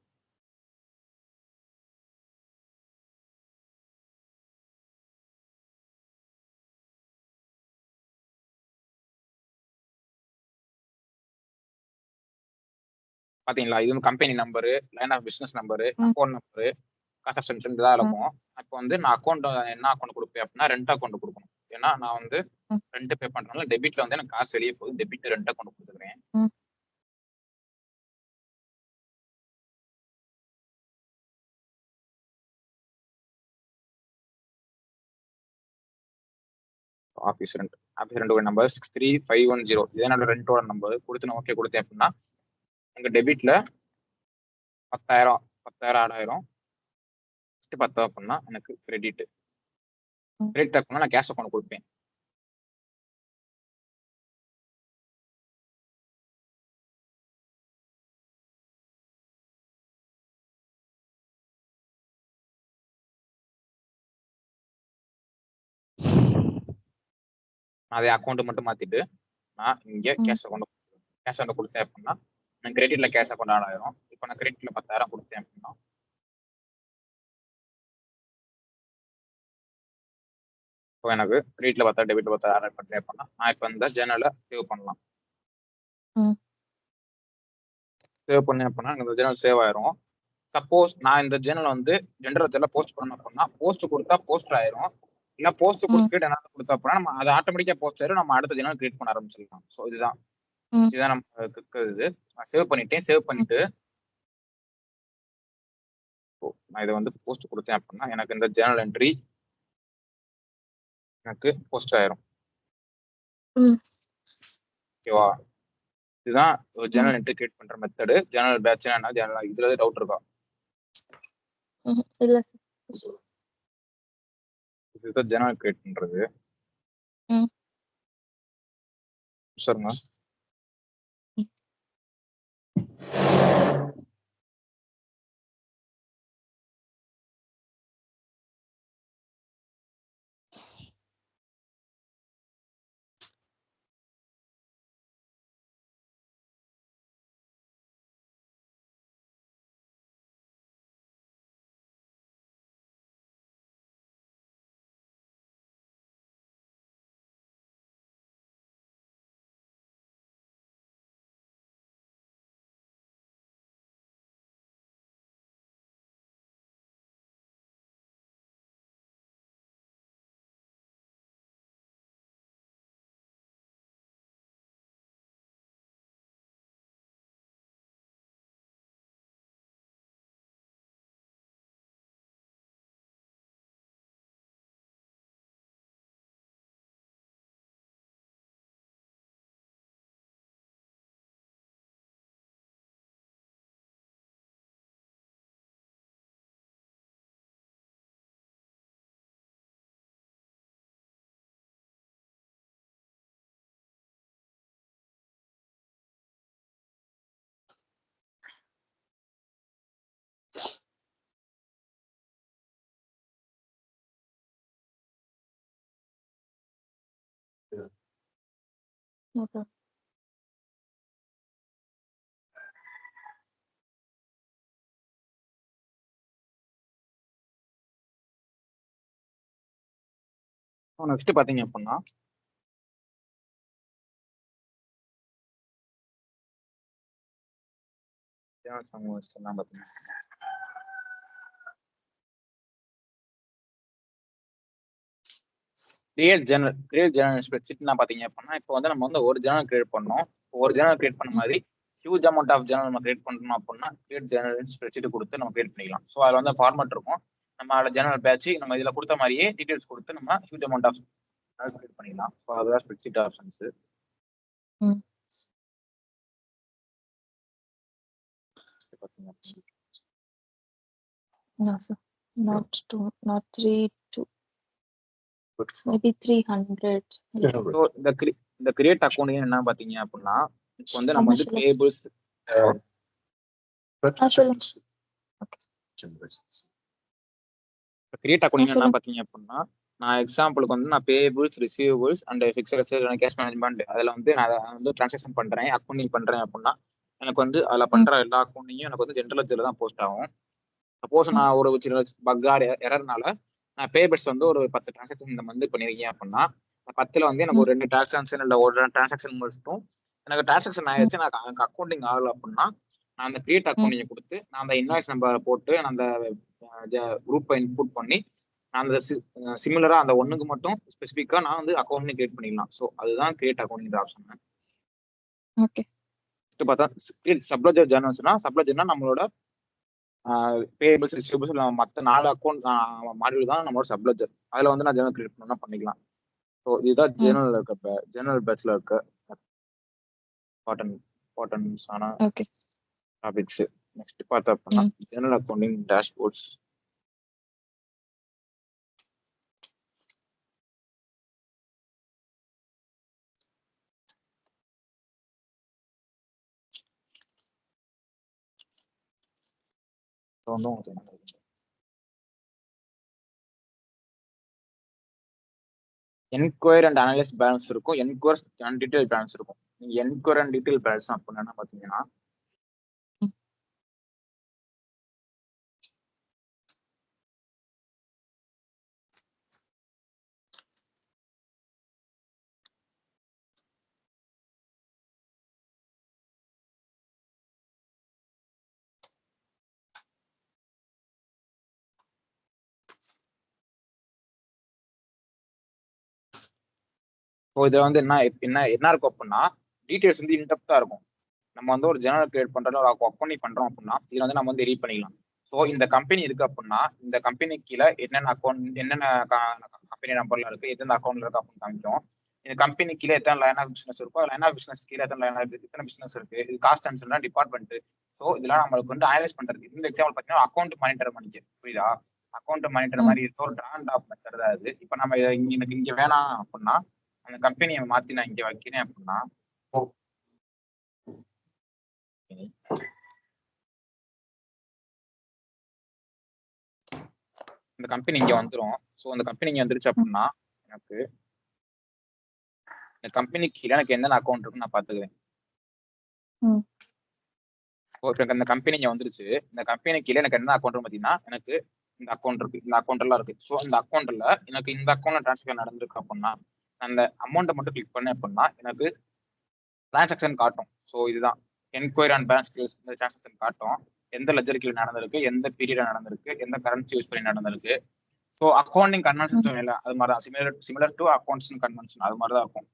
பாத்தீங்களா? இது வந்து company number, line of business number, account number, cost center தான் இருக்கும். அப்போ வந்து நான் அக்கௌண்ட் என்ன அக்கௌண்ட் கொடுப்பேன் அப்படின்னா ரெண்ட் அக்கௌண்ட் கொடுக்கணும். ஏன்னா நான் வந்து ரெண்ட் பே பண்றதுனால டெபிட்ல வந்து எனக்கு காசு வெளியே போகுது. டெபிட் ரெண்ட் அக்கௌண்ட் கொடுத்துக்கிறேன். Office rent number 63510. இதே என்னோட ரெண்டோட நம்பர் கொடுத்து நான் ஓகே கொடுத்தேன் அப்படின்னா எங்க டெபிட்ல 10,000 ஆட் ஆயிரும். 10 அப்படின்னா எனக்கு கிரெடிட் அப்படின்னா நான் கேஷ் அக்கௌண்ட் கொடுப்பேன். நான் அதே அக்கௌண்ட் மட்டும் மாத்திட்டு நான் இங்க கேஷ் அக்கௌண்ட் கொடுத்தேன் அப்படின்னா எனக்கு கிரெடிட்ல கேஷ் அக்கௌண்ட் ஆட் ஆயிரும். இப்போ நான் கிரெடிட்ல 10,000 கொடுத்தேன் அப்படின்னா இப்போ எனக்கு கிரெடிட்ல 10,000 டெபிட்ல 10,000 ஆட் பண்றேன் அப்படின்னா நான் இப்போ இந்த ஜேர்னலை சேவ் பண்ணலாம். சேவ் பண்ணேன் அப்படின்னா இந்த ஜேர்னல் சேவ் ஆயிரும். சப்போஸ் நான் இந்த ஜேர்னல் வந்து ஜென்ரல் போஸ்ட் பண்ணணும் அப்படின்னா போஸ்ட் கொடுத்தா போஸ்ட் ஆயிரும். இல்ல போஸ்ட் கொடுத்துட்டு என்ன கொடுத்தா அப்படின்னா நம்ம அது ஆட்டோமேட்டிக்கா போஸ்ட் ஆயிரும். நம்ம அடுத்த ஜேர்னல் கிரியேட் பண்ண ஆரம்பிச்சிடலாம். ஸோ இதுதான் நம்ம இது. நான் சேவ் பண்ணிட்டேன். சேவ் பண்ணிட்டு நான் இதை வந்து போஸ்ட் கொடுத்தேன் அப்படின்னா எனக்கு இந்த ஜேர்னல் என்ட்ரி எனக்கு போஸ்ட் ஆயிரும். ஓகேவா? இதுதான் ஒரு ஜேர்னல் என்ட்ரி கிரியேட் பண்ற மெத்தடு. ஜேர்னல் பேட்ச் என்ன ஜேர்னல் இதுல டவுட் இருக்கா? இல்ல சார். இதுதான் ஜேர்னல் கிரியேட் பண்றது. சரிங்க. ஓகே. நெக்ஸ்ட் பாத்தீங்க அப்படின்னா பாத்தீங்கன்னா கிரியேட் ஜேர்னல் ஸ்ப்ரெட்ஷீட்னா பாத்தீங்க அப்படின்னா இப்போ வந்து நம்ம வந்து ஒரு ஜேர்னல் கிரியேட் பண்ணோம். ஒரு ஜேர்னல் கிரியேட் பண்ண மாதிரி ஹியூஜ் அமௌண்ட் ஆஃப் ஜேர்னல் நம்ம கிரியேட் பண்ணணும் அப்படின்னா கிரியேட் ஜேர்னல் ஸ்ப்ரெட்ஷீட் கொடுத்து நம்ம கிரியேட் பண்ணிக்கலாம். ஸோ அதில் வந்து ஃபார்மேட் இருக்கும். நம்ம அதில் ஜேர்னல் பேட்ச் நம்ம இதில் கொடுத்த மாதிரியே டீடைல்ஸ் கொடுத்து நம்ம ஹியூஜ் அமௌண்ட் ஆஃப் கிரியேட் பண்ணிக்கலாம். ஸோ அதுதான் spreadsheet options. No, sir. Not 2, not 3, 2. Maybe 300. Yes. So இந்த கிரியேட் அக்கௌண்ட் என்ன பாத்தீங்க அப்படின்னா இப்போ வந்து நம்ம வந்து பேபிள்ஸ் கிரியேட் அக்கௌண்ட் என்ன பாத்தீங்க அப்படின்னா நான் எக்ஸாம்பிளுக்கு வந்து நான் payables receivables and fixed assets cash management அதில் வந்து நான் வந்து டிரான்சாக்ஷன் பண்றேன் அக்கௌண்டிங் பண்றேன் அப்படின்னா எனக்கு வந்து அதில் பண்ற எல்லா அக்கௌண்ட்டையும் எனக்கு வந்து ஜென்ரல் லெட்ஜர்ல தான் போஸ்ட் ஆகும். சப்போஸ் நான் ஒரு சின்ன பக்கார் எரர்னால நான் பேபிள்ஸ் வந்து ஒரு 10 டிரான்சாக்ஷன் இந்த வந்து பண்ணிருக்கேன் அப்படின்னா 10ல வந்து எனக்கு ஒரு 2 டிரான்சாக்ஷன் இல்லை ஒரு டிரான்சாக்ஷன் முடிச்சிட்டும் எனக்கு டிரான்சாக்ஷன் ஆயிடுச்சு எனக்கு அக்கௌண்டிங் ஆகல அப்படின்னா நான் அந்த கிரியேட் அக்கௌண்டிங் கொடுத்து நான் அந்த இன்வாய்ஸ் நம்பரை போட்டு அந்த குரூப்பை இன்புட் பண்ணி நான் அந்த சிமிலரா அந்த ஒண்ணுக்கு மட்டும் ஸ்பெசிஃபிக்கா நான் வந்து அக்கௌண்ட் கிரியேட் பண்ணிக்கலாம். ஸோ அதுதான் கிரியேட் அக்கௌண்டிங் ஆப்ஷன். ஓகே. பார்த்தா சப்லெஜர் ஜேர்னல்ஸ்னா சப்லெஜர்னா நம்மளோட பேபிள்ஸ் ரிசீவபிள்ஸ் மற்ற 4 அக்கௌண்ட் மாடியூல் தான் நம்மளோட சப்லெஜர். அதுல வந்து நான் ஜேர்னல் கிரியேட் பண்ணா பண்ணிக்கலாம். ஸோ இதுதான் ஜேர்னல் இருக்க ஜேர்னல் பேட்ச்ல இருக்க இம்பார்ட்டன்ஸான டாபிக்ஸ். நெக்ஸ்ட் பார்த்தா அப்படின்னா Journal accounting dashboards. Enquire and analyse balance இருக்கும். என்கொயர் அண்ட் டீடைல் பேலன்ஸ் இருக்கும். நீங்க என்கொயர் அண்ட் டீடைல் பேலன்ஸ் அப்படின்னா என்ன பாத்தீங்கன்னா இதுல வந்து என்ன இருக்கும் அப்படின்னா டீடைல்ஸ் வந்து இன்டெப்தா இருக்கும். நம்ம வந்து ஒரு ஜேர்னல் கிரியேட் பண்றோம் ஒரு அக்கௌண்ட் பண்றோம் அப்படின்னா இதுல வந்து நம்ம வந்து எடிட் பண்ணிக்கலாம். ஸோ இந்த கம்பெனி இருக்கு அப்படின்னா இந்த கம்பெனி கீழே என்னென்ன அக்கௌண்ட் என்னென்ன கம்பெனி நம்பர்ல இருக்கு எந்தெந்த அக்கௌண்ட்ல இருக்கு அப்படின்னு காமிக்கும். இந்த கம்பெனி கீழே எத்தனை லைன் ஆஃப் பிசினஸ் இருக்கோ லைன் ஆஃப் பிசினஸ் கீழே எத்தனை பிசினஸ் இருக்கு இது காஸ்ட் அண்ட் டிபார்ட்மெண்ட். ஸோ இதெல்லாம் நம்மளுக்கு வந்து அனலைஸ் பண்றது. இந்த எக்ஸாம்பிள் பார்த்தீங்கன்னா அக்கௌண்ட் மானிட்டர் பண்ணிச்சு புரியுதா. அக்கௌண்ட் மானிட்டர் மாதிரி இருக்க ஒரு டிராண்ட் ஆஃப் மெத்தட் தான் இது. இப்போ நம்ம எனக்கு இங்க வேணாம் அப்படின்னா அந்த கம்பெனியை மாத்தி நான் இங்க வைக்கிறேன் அப்படின்னா இந்த கம்பெனி இங்க வந்துடும். ஸோ அந்த கம்பெனி இங்க வந்துருச்சு அப்படின்னா எனக்கு இந்த கம்பெனிக்கு கீழே எனக்கு என்னென்ன அக்கௌண்ட் இருக்குன்னு நான் பாத்துக்கிறேன். இந்த கம்பெனி இங்க வந்துருச்சு. இந்த கம்பெனி கீழே எனக்கு என்ன அக்கௌண்ட் பார்த்தீங்கன்னா எனக்கு இந்த அக்கௌண்ட் இருக்கு இந்த அக்கௌண்ட் எல்லாம் இருக்கு. ஸோ இந்த அக்கௌண்ட்ல எனக்கு இந்த அக்கௌண்ட்ல டிரான்சாக்ஷன் நடந்திருக்கு அப்படின்னா அந்த அமௌண்ட்டை மட்டும் கிளிக் பண்ணேன் அப்படின்னா எனக்கு டிரான்சாக்ஷன் காட்டும். ஸோ இதுதான் என்கொயரி அண்ட் பேலன்ஸ் இந்த டிரான்சாக்ஷன் காட்டும். எந்த லெஜர் கீழே நடந்திருக்கு எந்த பீரியட்ல நடந்திருக்கு எந்த கரன்சி யூஸ் பண்ணி நடந்திருக்கு. ஸோ அக்கௌண்டிங் கன்வென்ஷன் இல்லை அது மாதிரி தான் சிமிலர் டு அக்கௌண்ட்ஸ் கன்வென்ஷன் அது மாதிரி தான் இருக்கும்.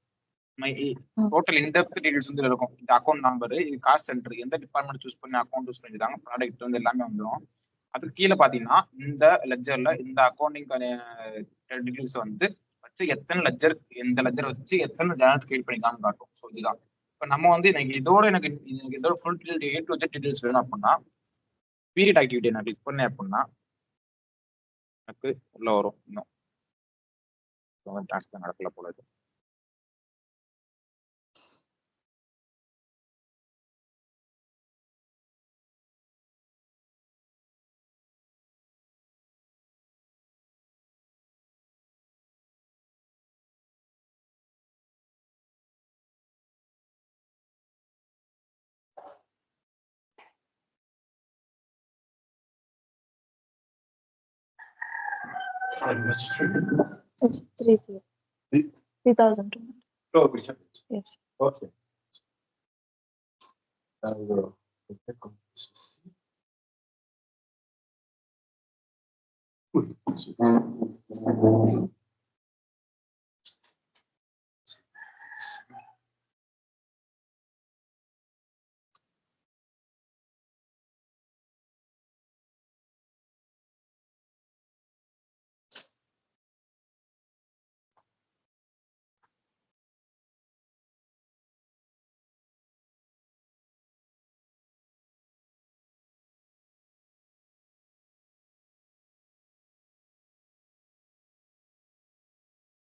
டோட்டல் இன்டெப்த் டீடைல்ஸ் வந்து இருக்கும். இந்த அக்கௌண்ட் நம்பர் இது காஸ்ட் சென்டர் எந்த டிபார்ட்மெண்ட் சூஸ் பண்ணி அக்கௌண்ட் யூஸ் பண்ணிருக்காங்க ப்ராடக்ட் வந்து எல்லாமே வந்துடும். அதுக்கு கீழே பாத்தீங்கன்னா இந்த லெஜர்ல இந்த அக்கௌண்டிங் டீடைல்ஸ் வந்து வச்சு எத்தனை லெஜர் எந்த லெஜர் வச்சு எத்தனை ஜேர்னல்ஸ் கிரியேட் பண்ணிருக்காங்கன்னு காட்டும். ஸோ இதுதான் இப்போ நம்ம வந்து எனக்கு இதோட full detail A to Z details வேணும் அப்படின்னா பீரியட் ஆக்டிவிட்டி நான் கிளிக் பண்ணேன் அப்படின்னா எனக்கு உள்ள வரும். இன்னும் டிரான்ஸ்ஃபர் நடக்கல போல. It's 3,200. Oh, we have it. Yes. Okay. Alors, je vais comme ceci. Oui,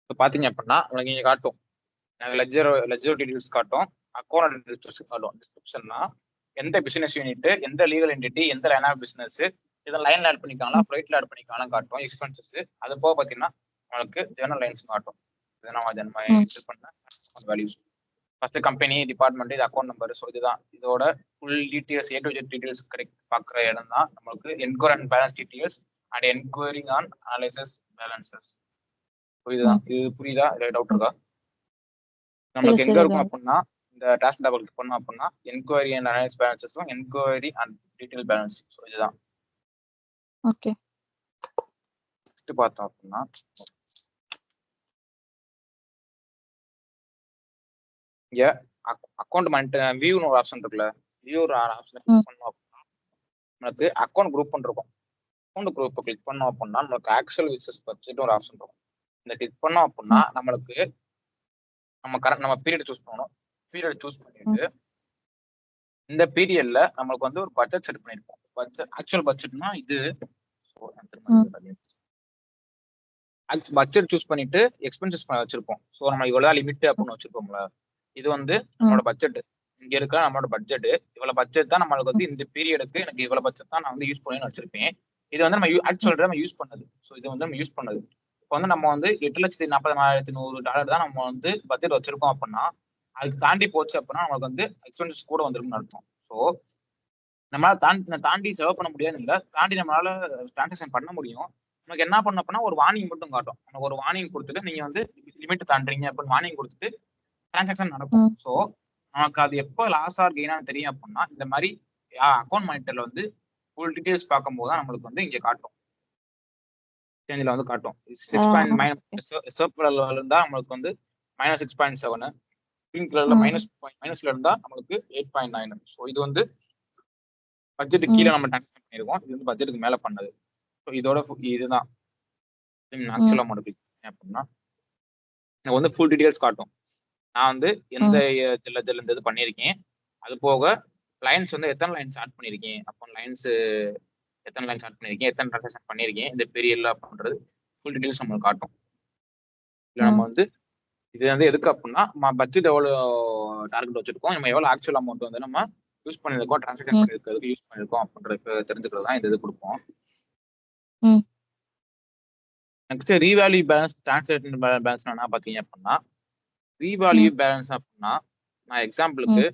இப்போ பார்த்தீங்க அப்படின்னா உங்களுக்கு இங்கே காட்டும் லெஜர் டீடைல்ஸ் காட்டும், அக்கௌண்ட் டீடைல்ஸ் காட்டும். டிஸ்கிரிப்ஷன்னா எந்த பிசினஸ் யூனிட், எந்த லீகல் என்டிட்டி, எந்த லைன் ஆஃப் பிசினஸ், இதை லைன்ல ஆட் பண்ணிக்கலாம், ஃப்ளைட்ல ஆட் பண்ணிக்கலாம் காட்டும் எக்ஸ்பென்சஸ். அது போக பார்த்தீங்கன்னா உங்களுக்கு ஜெர்னல் லைன்ஸ் காட்டும். இதை நம்ம இது பண்ண வேல்யூஸ். ஃபர்ஸ்ட் கம்பெனி, டிபார்ட்மெண்ட், இது அக்கௌண்ட் நம்பர். ஸோ இதுதான் இதோட full details, A to Z details பார்க்குற இடம் தான் நம்மளுக்கு enquiry and balance details and enquiring on analysis balances. புரியுதுதான்? இது புரியுதா? டவுட் இருக்கா? நம்மளுக்கு எங்க இருக்கும் அப்படின்னா இந்த டாஸ்க் டேபிள் கிளிக் பண்ணோம் அப்படின்னா என்கொயரி அண்ட் அனலைஸ் பேலன்சஸும் enquiry and detail balance. So இதுதான். ஓகே. நெக்ஸ்ட் பார்த்தோம் அப்படின்னா இங்க அக்கௌண்ட் மானிட்டர் வியூன்னு ஒரு ஆப்ஷன் இருக்குல்ல, வியூ ஆப்ஷன் கிளிக் பண்ணோம் அப்படின்னா நம்மளுக்கு அக்கௌண்ட் குரூப் இருக்கும். அக்கௌண்ட் குரூப் கிளிக் பண்ணோம் அப்படின்னா நம்மளுக்கு ஆக்சுவல் விசஸ் பட்ஜெட் ஒரு ஆப்ஷன் இருக்கும். இந்த கிளிக் பண்ணோம் அப்படின்னா நம்மளுக்கு நம்ம பீரியட் சூஸ் பண்ணணும். பீரியட் சூஸ் பண்ணிட்டு இந்த பீரியட்ல நம்மளுக்கு வந்து ஒரு பட்ஜெட் செட் பண்ணிருப்போம். பட்ஜெட் ஆக்சுவல் பட்ஜெட்னா இது. பட்ஜெட் சூஸ் பண்ணிட்டு எக்ஸ்பென்சஸ் வச்சிருப்போம். ஸோ நம்ம இவ்வளவு லிமிட் அப்படின்னு வச்சிருப்போம்ல, இது வந்து நம்மளோட பட்ஜெட். இங்க இருக்க நம்மளோட பட்ஜெட், இவ்வளவு பட்ஜெட் தான் நம்மளுக்கு வந்து இந்த பீரியடுக்கு எனக்கு இவ்வளவு பட்ஜெட் தான் நான் வந்து யூஸ் பண்ணணும்னு வச்சிருப்பேன். இது வந்து நம்ம ஆக்சுவல் நம்ம யூஸ் பண்ணது. ஸோ இது வந்து நம்ம யூஸ் பண்ணது. இப்போ வந்து நம்ம வந்து $8,40,100 தான் நம்ம வந்து பட்ஜெட் வச்சிருக்கோம் அப்படின்னா அதுக்கு தாண்டி போச்சு அப்படின்னா நம்மளுக்கு வந்து எக்ஸ்பென்சஸ் கூட வந்துருக்குன்னு அர்த்தம். ஸோ நம்மளால தாண்டி செலவு பண்ண முடியாது, இல்லை தாண்டி நம்மளால டிரான்சாக்ஷன் பண்ண முடியும். நமக்கு என்ன பண்ண அப்படின்னா ஒரு வார்னிங் மட்டும் காட்டும். நமக்கு ஒரு வார்னிங் கொடுத்துட்டு நீங்க வந்து லிமிட் தாண்டுறீங்க அப்படின்னு வார்னிங் கொடுத்துட்டு டிரான்சாக்ஷன் நடக்கும். ஸோ நமக்கு அது எப்போ லாஸ் ஆர் கெயினான்னு தெரியும் அப்படின்னா இந்த மாதிரி அக்கௌண்ட் மானிட்டர்ல வந்து ஃபுல் டீடைல்ஸ் பார்க்கும்போது தான் நம்மளுக்கு வந்து இங்கே காட்டும். சேஞ்சில் வந்து காட்டும். 6 கலர்ல இருந்தா நம்மளுக்கு வந்து -6.7, பிங்க் கலர்ல மைனஸ்ல இருந்தா நம்மளுக்கு 8.9. ஸோ இது வந்து பட்ஜெட்டுக்கு கீழே நம்ம டிரான்சாக்ஷன் பண்ணிருக்கோம். இது வந்து பட்ஜெட்டுக்கு மேல பண்ணது. ஸோ இதோட இதுதான் ஆக்சுவலா அமௌண்ட் அப்படின்னா எனக்கு வந்து ஃபுல் டீடைல்ஸ் காட்டும். நான் வந்து எந்த லெஜர்ல இருந்து இது பண்ணியிருக்கேன், அது போக லைன்ஸ் வந்து எத்தனை லைன்ஸ் ஆட் பண்ணியிருக்கேன், அப்போ லைன்ஸ் எத்தனை லைன்ஸ் ஆட் பண்ணியிருக்கேன், எத்தனை டிரான்சாக்ஷன் பண்ணியிருக்கேன் இந்த பீரியட்ல அப்படின்றது ஃபுல் டீடைல்ஸ் நம்மளுக்கு காட்டும். இல்லை நம்ம வந்து இது வந்து எதுக்கு அப்படின்னா நம்ம பட்ஜெட் எவ்வளோ டார்கெட் வச்சிருக்கோம், நம்ம எவ்வளோ ஆக்சுவல் அமௌண்ட் வந்து நம்ம யூஸ் பண்ணியிருக்கோம், டிரான்சாக்ஷன் பண்ணியிருக்கிறதுக்கு யூஸ் பண்ணியிருக்கோம் அப்படின்றது தெரிஞ்சுக்கிறது தான் இந்த இது கொடுப்போம். Next revalue balance, transaction balance என்ன பார்த்தீங்க அப்படின்னா ரீவேல்யூ பேலன்ஸ் அப்படின்னா நான் எக்ஸாம்பிளுக்கு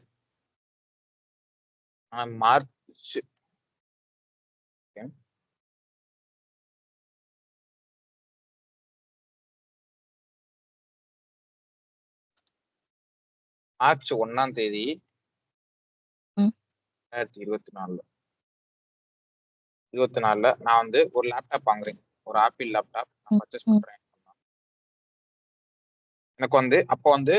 மார்ச் மார்ச் 1ஆம் தேதி 2024 நான் வந்து ஒரு லேப்டாப் வாங்குறேன். ஒரு ஆப்பிள் லேப்டாப் நான் பர்ச்சேஸ் பண்றேன். எனக்கு வந்து அப்போ வந்து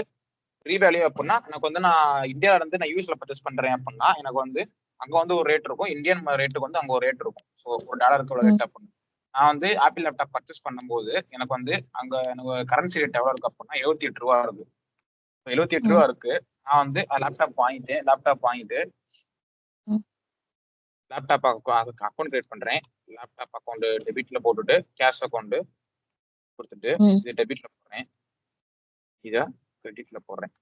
ரீவேல்யூ அப்படின்னா எனக்கு வந்து நான் இந்தியாவில இருந்து நான் யூஎஸ்ல பர்ச்சேஸ் பண்றேன் அப்படின்னா எனக்கு வந்து அங்க வந்து ஒரு ரேட் இருக்கும், இந்தியன் ரேட்டுக்கு வந்து அங்க ஒரு ரேட் இருக்கும். ஸோ $1 ரேட் அப்படின்னு நான் வந்து ஆப்பிள் லேப்டாப் பர்ச்சேஸ் பண்ணும்போது எனக்கு வந்து அங்க எனக்கு கரன்சி ரேட் எவ்வளவு இருக்கு அப்படின்னா $78 இருக்கு. $78 இருக்கு. நான் வந்து லேப்டாப் வாங்கிட்டு லேப்டாப் அக்கௌண்ட் கிரியேட் பண்றேன். லேப்டாப் அக்கௌண்ட் டெபிட்ல போட்டுட்டு கேஷ் அக்கௌண்ட் கொடுத்துட்டு இது டெபிட்ல போடுறேன், இதை கிரெடிட்ல போடுறேன்.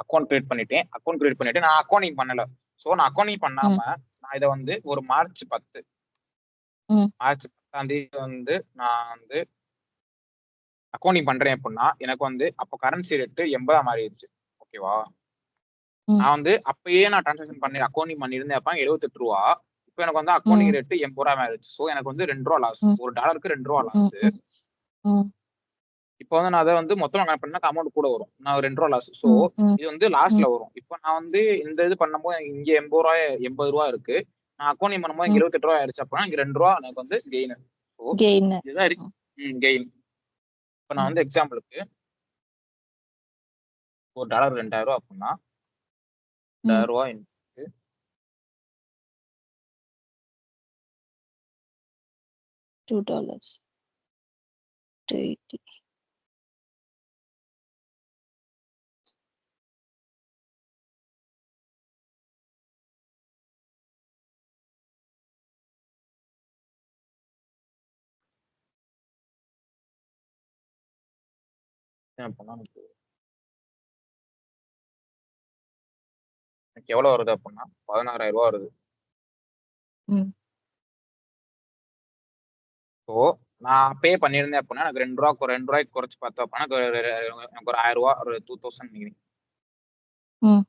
அக்கௌண்ட் கிரியேட் பண்ணிட்டு நான் அக்கௌண்டிங் பண்ணல. ஸோ நான் அக்கௌண்டிங் பண்ணாம நான் இதை வந்து ஒரு மார்ச் 10ஆம் தேதி வந்து நான் வந்து அக்கௌண்டிங் பண்றேன் அப்படின்னா எனக்கு வந்து அப்போ கரன்சி ரேட்டு 80 மாறிடுச்சு. ஓகேவா? நான் வந்து அப்பயே நான் டிரான்சாக்ஷன் பண்ணி அக்கௌண்டிங் பண்ணியிருந்தேன் அப்ப $78. இப்போ எனக்கு வந்து அக்கௌண்டிங் ரேட்டு 80 மாறிடுச்சு. ஸோ எனக்கு வந்து $2 லாஸ். $1க்கு $2 லாஸ். ம். இப்போ வந்து நான் அதை வந்து மொத்தமா கணக்கு பண்ணா அமௌண்ட் கூட வரும். நான் ஒரு 2 ரூபா லாஸ். ஸோ ம். ம். இது வந்து லாஸ்ட்ல வரும். இப்போ நான் வந்து இந்த இது பண்ணும்போது எனக்கு இங்க ரூ. 80 இருக்கு. நான் அக்கவுண்டிங் பண்ணும்போது இங்க ம். ரூ. 28 ஆயிடுச்சு அப்படின்னா இங்க ரூ. 2 எனக்கு வந்து கெயின். So gain. இதுதான் கெயின். இப்போ நான் ம். வந்து எக்ஸாம்பிளுக்கு ஒரு டாலர் ரூ. 2000 அப்படின்னா ம். ரூ. 2000 $2. 280. அப்படின்னா எனக்கு எவ்வளவு வருது அப்படின்னா 16,000 வருது. ம். ஸோ நான் பே பண்ணியிருந்தேன் அப்படின்னா எனக்கு ரெண்டு ரூபாய்க்கு குறைச்சு பார்த்தோம் அப்படின்னா எனக்கு ஒரு 1000 ஒரு 2000 நினைக்கிறேன். ம்.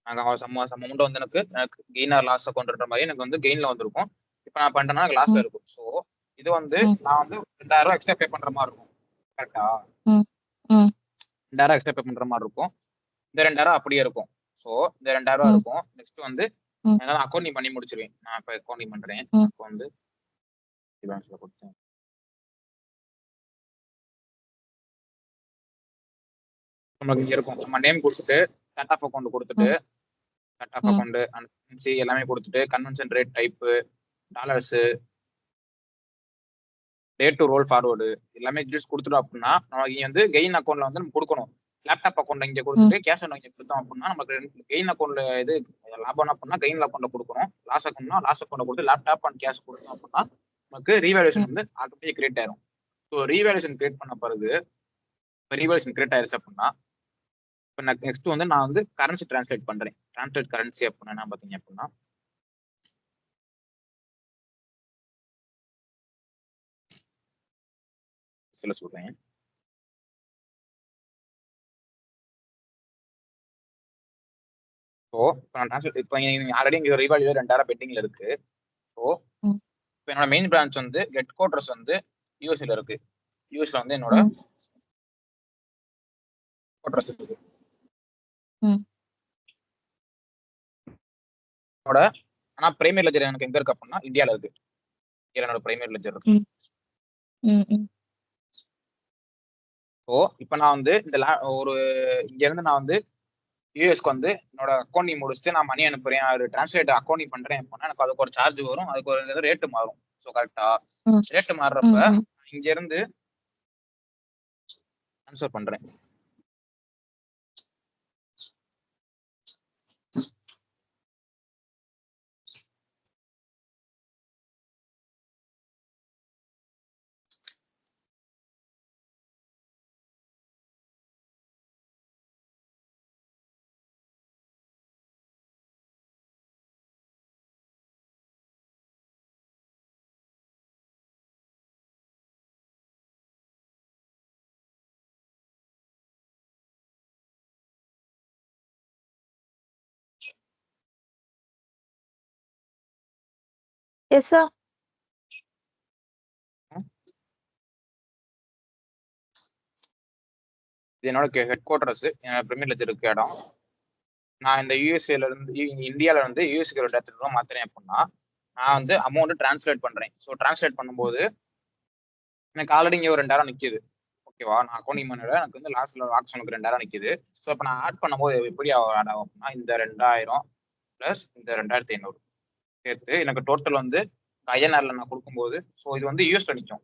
நாங்கள் அமௌண்ட் வந்து எனக்கு கெயின் ஆர் லாஸ் அக்கௌண்ட்ன்ற மாதிரி எனக்கு வந்து கெயின்ல வந்திருக்கும். இப்போ நான் பண்ணிட்டேன்னா எனக்கு லாஸ்ல இருக்கும். ஸோ இது வந்து நான் வந்து 2000 எக்ஸ்ட்ரா பே பண்ற மாதிரி இருக்கும். கரெக்டா? 2000 எக்ஸ்ட்ரா பே பண்ற மாதிரி இருக்கும். இந்த 2000 அப்படியே இருக்கும். ஸோ இந்த 2000 இருக்கும். நெக்ஸ்ட் வந்து எனக்கு அக்கௌண்டிங் பண்ணி முடிச்சிருவேன். நான் இப்போ அக்கௌண்டிங் பண்றேன். இப்போ வந்து கொடுத்தேன். நம்மளுக்கு இங்க இருக்கும். நம்ம நேம் கொடுத்துட்டு கட் ஆஃப் அக்கௌண்ட் கொடுத்துட்டு கட் ஆஃப் அக்கௌண்ட் அண்ட் எல்லாமே கொடுத்துட்டு convention rate type dollars date to role forward எல்லாமே டீடைல்ஸ் கொடுத்துட்டோம் அப்படின்னா நமக்கு இங்க வந்து கெயின் அக்கௌண்ட்ல வந்து நம்ம கொடுக்கணும். லேப்டாப் அக்கௌண்ட் இங்க கொடுத்துட்டு கேஷ் அக்கௌண்ட் இங்க கொடுத்தோம் அப்படின்னா நமக்கு கெயின் அக்கௌண்ட்ல இது லாபம் அப்படின்னா கெயின் அக்கௌண்ட்ல கொடுக்கணும். லாஸ் அக்கௌண்ட்னா லாஸ் அக்கௌண்ட் கொடுத்து லேப்டாப் அண்ட் கேஷ் கொடுத்தோம் அப்படின்னா நமக்கு ரீவேல்யூஷன் வந்து ஆட்டோமேட்டிக் கிரியேட் ஆயிரும். ஸோ ரீவேல்யூஷன் கிரியேட் பண்ண பிறகு ரீவேல்யூஷன் கிரியேட் ஆயிருச்சு அப்படின்னா இப்போ நெக்ஸ்ட் வந்து நான் வந்து கரன்சி டிரான்ஸ்லேட் பண்றேன். டிரான்ஸ்லேட் கரன்சி அப்படின்னா என்ன பார்த்தீங்க அப்படின்னா சில சொல்றேன். ஸோ இப்போ நான் டிரான்ஸ்லேட் இப்போ ஆல்ரெடி இங்கே ரீவேல்யூ 2000 பெண்டிங்ல இருக்கு. ஸோ இப்போ என்னோட மெயின் பிரான்ச் வந்து ஹெட் குவார்டர்ஸ் வந்து யூஎஸ்ல இருக்கு. யூஎஸ்ல வந்து என்னோட குவார்டர்ஸ் இருக்கு. என்னோட ஆனா பிரைமரி லெஜர் எனக்கு எங்க இருக்கு அப்படின்னா இந்தியால இருக்கு. என்னோட பிரைமரி லெஜர் இருக்கு. ஸோ இப்போ நான் வந்து இந்த ஒரு இங்க இருந்து நான் வந்து யூஎஸ்க்கு வந்து என்னோட அக்கௌண்டிங் முடிச்சுட்டு நான் மணி அனுப்புறேன். அது டிரான்ஸ்லேட் அக்கௌண்டிங் பண்றேன் அப்படின்னா எனக்கு அதுக்கு ஒரு சார்ஜ் வரும். அதுக்கு ஒரு ரேட்டு மாறும். ஸோ கரெக்டா ரேட்டு மாறுறப்ப இங்க இருந்து ட்ரான்ஸ்ஃபர் பண்றேன். Yes, sir. இது என்னோட ஹெட் குவார்டர்ஸ் பிரைமரி லெஜர் இருக்க இடம். நான் இந்த யூஎஸ்ஏல இருந்து இந்தியால இருந்து யூஎஸ்க்கு ஒரு இடத்துல மாத்துறேன் அப்படின்னா நான் வந்து அமௌண்ட் டிரான்ஸ்லேட் பண்றேன். ஸோ டிரான்ஸ்லேட் பண்ணும்போது எனக்கு ஆல்ரெடி இங்கே ஒரு 2000 நிற்கிது. ஓகேவா? நான் அக்கௌண்டிங் பண்ணல எனக்கு வந்து லாஸ்ட்ல ஆக்ஷனுக்கு 2000 நிற்கிது. ஸோ இப்போ நான் ஆட் பண்ணும்போது எப்படி ஆட் ஆகும் அப்படின்னா இந்த 2000 பிளஸ் இந்த 2500 சேர்த்து எனக்கு டோட்டல் வந்து ஐஎன்ஆர்ல நான் கொடுக்கும்போது ஸோ இது வந்து யூஎஸ்ல நிற்கும்.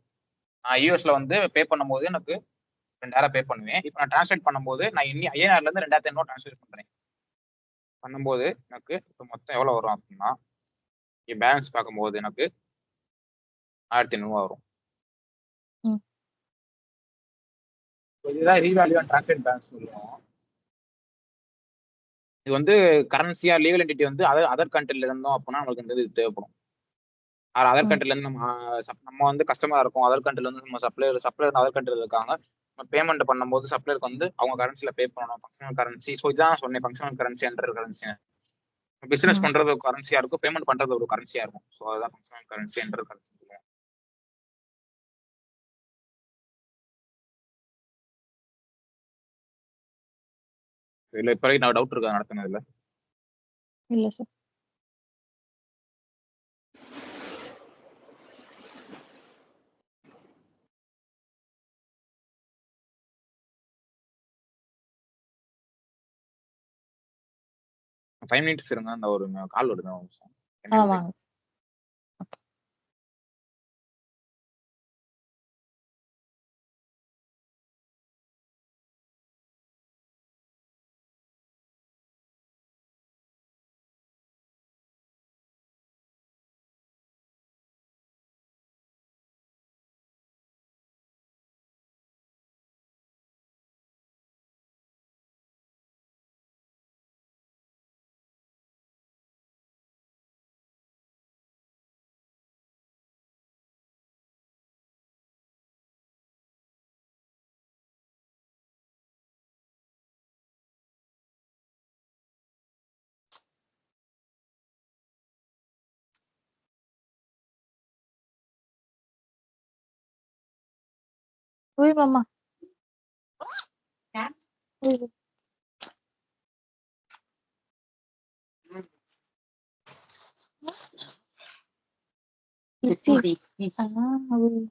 நான் யூஎஸ்ல வந்து பே பண்ணும்போது எனக்கு 2000 பே பண்ணுவேன். இப்போ நான் டிரான்ஸ்லேட் பண்ணும்போது நான் இன்னி ஐஎன்ஆர்ல இருந்து 2500 டிரான்ஸ்லேட் பண்றேன். பண்ணும்போது எனக்கு இப்போ மொத்தம் எவ்வளோ வரும் அப்படின்னா பேலன்ஸ் பார்க்கும்போது எனக்கு 1500 வரும். இதுதான் ரீவேல்யூ அண்ட் டிரான்ஸ்லேட் பேலன்ஸ் சொல்லுவோம். இது வந்து கரன்சியா லீகல் என்டிட்டி வந்து அதர் கண்ட்ரில இருந்தோம் அப்படின்னா நமக்கு இந்த இது தேவைப்படும். அதர் கண்ட்ரில இருந்து நம்ம வந்து கஸ்டமரா இருக்கும். அதர் கண்ட்ரில இருந்து நம்ம சப்ளையர் அதர் கண்ட்ரில இருக்காங்க. பேமெண்ட் பண்ணும்போது சப்ளையருக்கு வந்து அவங்க கரன்சில பே பண்ணணும். Functional currency. ஸோ இதான் சொன்னேன் ஃபங்க்ஷனல் கரன்சி என்ற கரன்சி. பிசினஸ் பண்றது ஒரு கரன்சியா இருக்கும். பேமெண்ட் பண்றது ஒரு கரன்சியா இருக்கும். ஸோ அதுதான் ஃபங்க்ஷனல் கரன்சி என்ற கரன்சி. இல்ல இப்ப வரைக்கும் நான் டவுட் இருக்கா நடத்தினதுல? இல்ல சார். ஃபைவ் மினிட்ஸ் இருங்க, அந்த ஒரு கால் வருது ஒரு நிமிஷம். வாங்க. Okay. Uy, mamá. Uy, uy. Sí. Uy.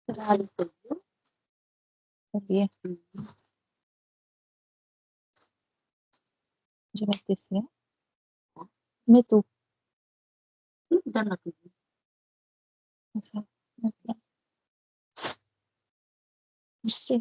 Claro. Bien. Je vais tester. Mets tout. Dans la cuisine. Comme ça. Maintenant. Merci.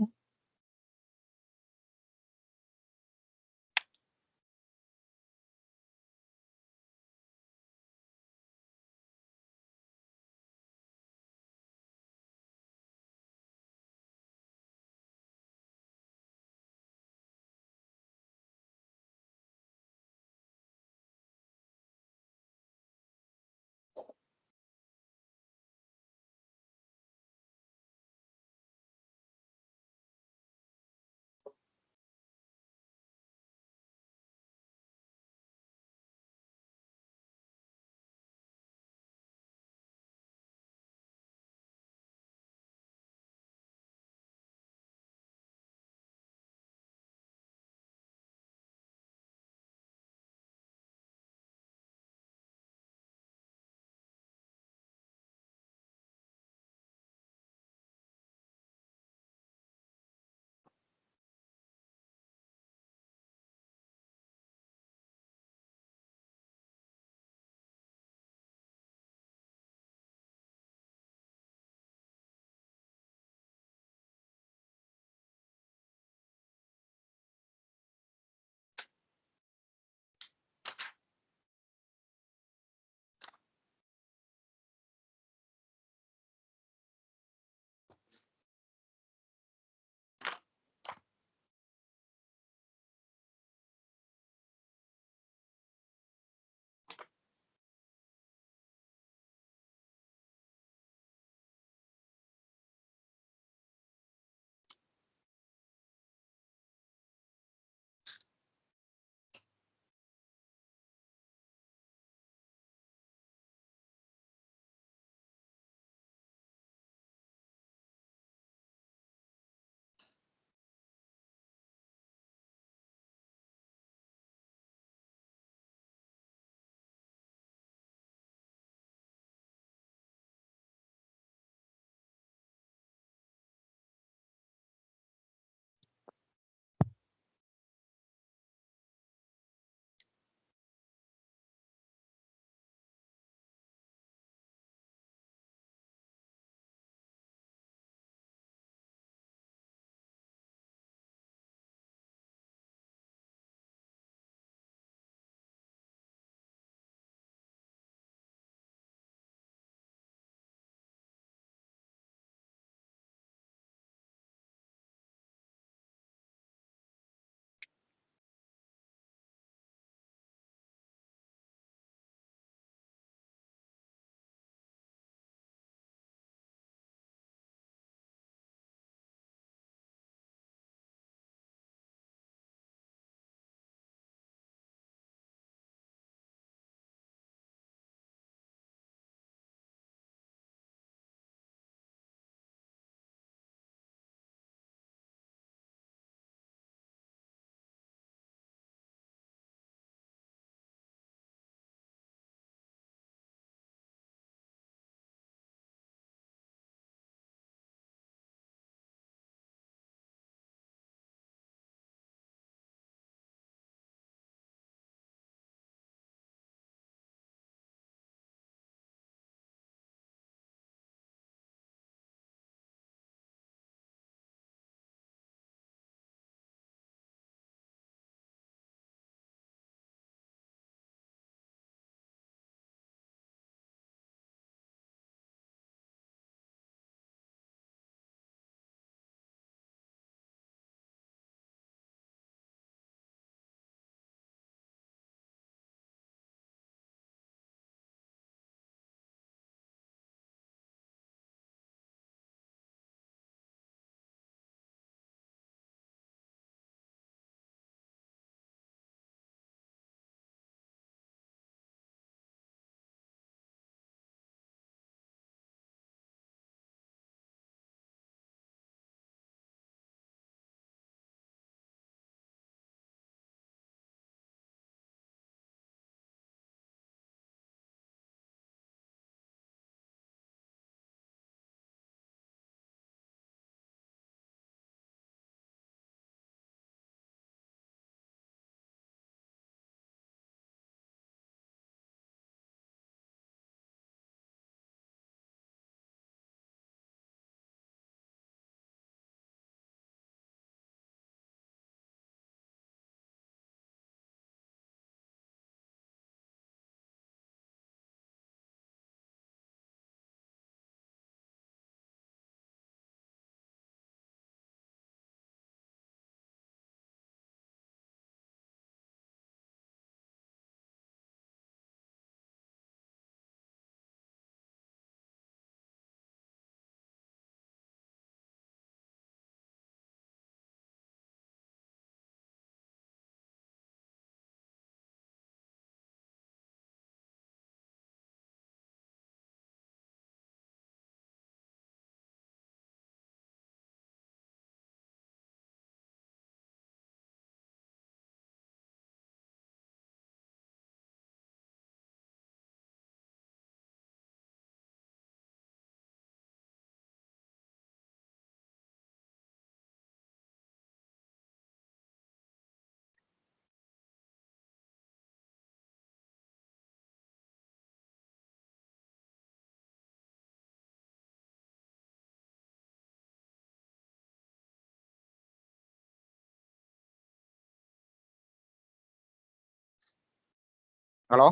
Hello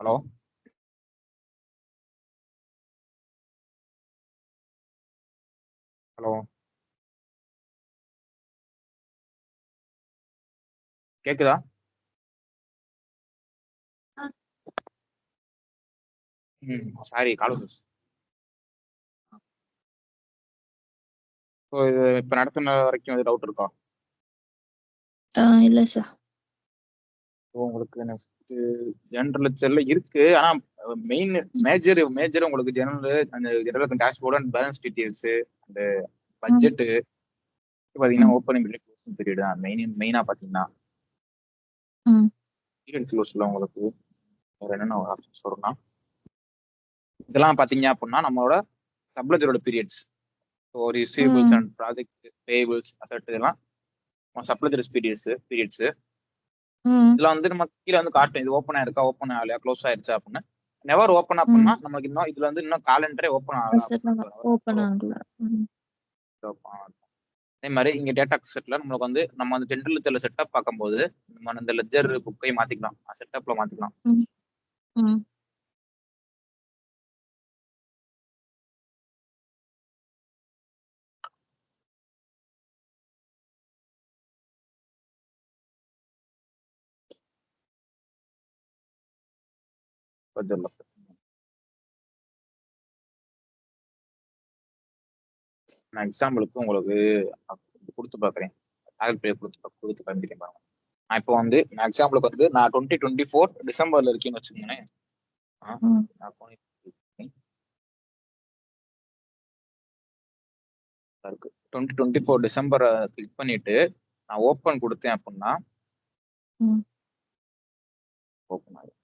hello hello கேக்குதா? சாரி கால் வந்துச்சு. ஸோ இது இப்போ நடத்தின வரைக்கும் எது டவுட் இருக்கா? இல்ல சார். ஸோ உங்களுக்கு நெக்ஸ்ட் ஜெனரல் லெட்ஜர்ல இருக்கு. ஆனா மெயின் மேஜர் உங்களுக்கு அந்த general dashboard and balance details அந்த பட்ஜெட் பாத்தீங்கன்னா ஓப்பனிங் பீரியட் க்ளோசிங் பீரியட் தான் மெயினா பாத்தீங்கன்னா பீரியட் க்ளோஸ்ல உங்களுக்கு வேற என்னென்ன ஆப்ஷன்ஸ் வரும்னா இதெல்லாம் பாத்தீங்க அப்படின்னா நம்மளோட சப்ளஜரோட periods. So receivables and projects payables asset இதெல்லாம் சப்ளஜர்ஸ் பீரியட்ஸ் இதுல வந்து நம்ம கீழே வந்து காட்டும் இது ஓப்பன் ஆயிருக்கா ஓப்பன் ஆகலையா க்ளோஸ் ஆயிருச்சா அப்படின்னு. நெவர் ஓப்பன் அப்படின்னா நமக்கு இன்னும் இதுல வந்து இன்னும் காலண்டரே ஓப்பன் ஆகல. அதே மாதிரி இங்க டேட்டா செட்ல நம்மளுக்கு வந்து நம்ம வந்து ஜென்ரல் லெட்ஜர்ல செட்டப் பார்க்கும்போது நம்ம இந்த லெட்ஜர் புக்கை மாத்திக்கலாம், செட்டப்ல மாத்திக்கலாம். நான் எக்ஸாம்பிளுக்கு உங்களுக்கு கொடுத்து பார்க்குறேன். டார்கெட் பீரியட் கொடுத்து காமிக்கிறேன் பாருங்க. நான் இப்போ வந்து நான் எக்ஸாம்பிளுக்கு வந்து நான் 2024 டிசம்பர்ல இருக்கேன்னு வச்சுக்கோங்களேன். இருக்கு 2024 டிசம்பரை கிளிக் பண்ணிட்டு நான் ஓப்பன் கொடுத்தேன் அப்படின்னா ஓப்பன் ஆகும்.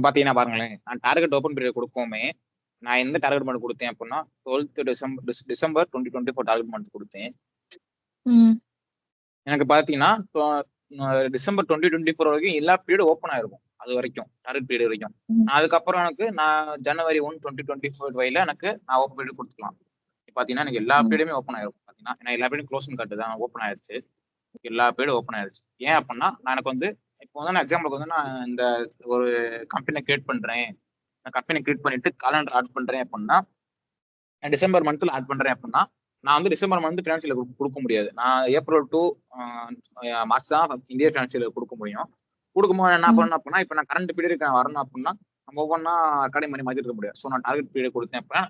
பாத்தீங்கன்னா பாருங்களேன், நான் டார்கெட் ஓப்பன் பீரியட் கொடுப்போமே நான் எந்த டார்கெட் மந்த் கொடுத்தேன் அப்படின்னா 12th டிசம்பர் 2024 டார்கெட் மந்த் கொடுத்தேன். எனக்கு பாத்தீங்கன்னா டிசம்பர் 2024 வரைக்கும் எல்லா பீரியடும் ஓப்பன் ஆயிருக்கும். அது வரைக்கும் டார்கெட் பீரியட் வரைக்கும். அதுக்கப்புறம் எனக்கு நான் ஜனவரி 1 2024 வரையில எனக்கு நான் ஓப்பன் பீரியட் கொடுத்துக்கலாம். பாத்தீங்கன்னா எனக்கு எல்லா பீரியடுமே ஓப்பன் ஆயிருக்கும். பாத்தீங்கன்னா எல்லா பீரியடும் க்ளோஸ் காட்டுதான் ஓப்பன் ஆயிருச்சு. எல்லா பீரியடும் ஓப்பன் ஆயிருச்சு. ஏன் அப்படின்னா நான் எனக்கு வந்து இப்போ வந்து நான் எக்ஸாம்பிளுக்கு வந்து நான் இந்த ஒரு கம்பெனி கிரியேட் பண்றேன். நான் கம்பெனி கிரியேட் பண்ணிட்டு காலண்டர் ஆட் பண்றேன் அப்படின்னா டிசம்பர் மந்த்ல ஆட் பண்றேன் அப்படின்னா நான் வந்து டிசம்பர் மந்த் ஃபினான்சியல் கொடுக்க முடியாது. நான் ஏப்ரல் டு மார்ச் தான் இந்தியா ஃபினான்சியல் கொடுக்க முடியும். கொடுக்கும்போது என்ன பண்ணணும் அப்படின்னா இப்போ நான் கரண்ட் பீரியடுக்கு நான் வரணும் அப்படின்னா நம்ம ஒவ்வொன்றா ரெக்கார்டிங் பண்ணி மாத்திட்டு இருக்க முடியாது. ஸோ நான் டார்கெட் பீரியட் கொடுத்தேன் அப்படின்னா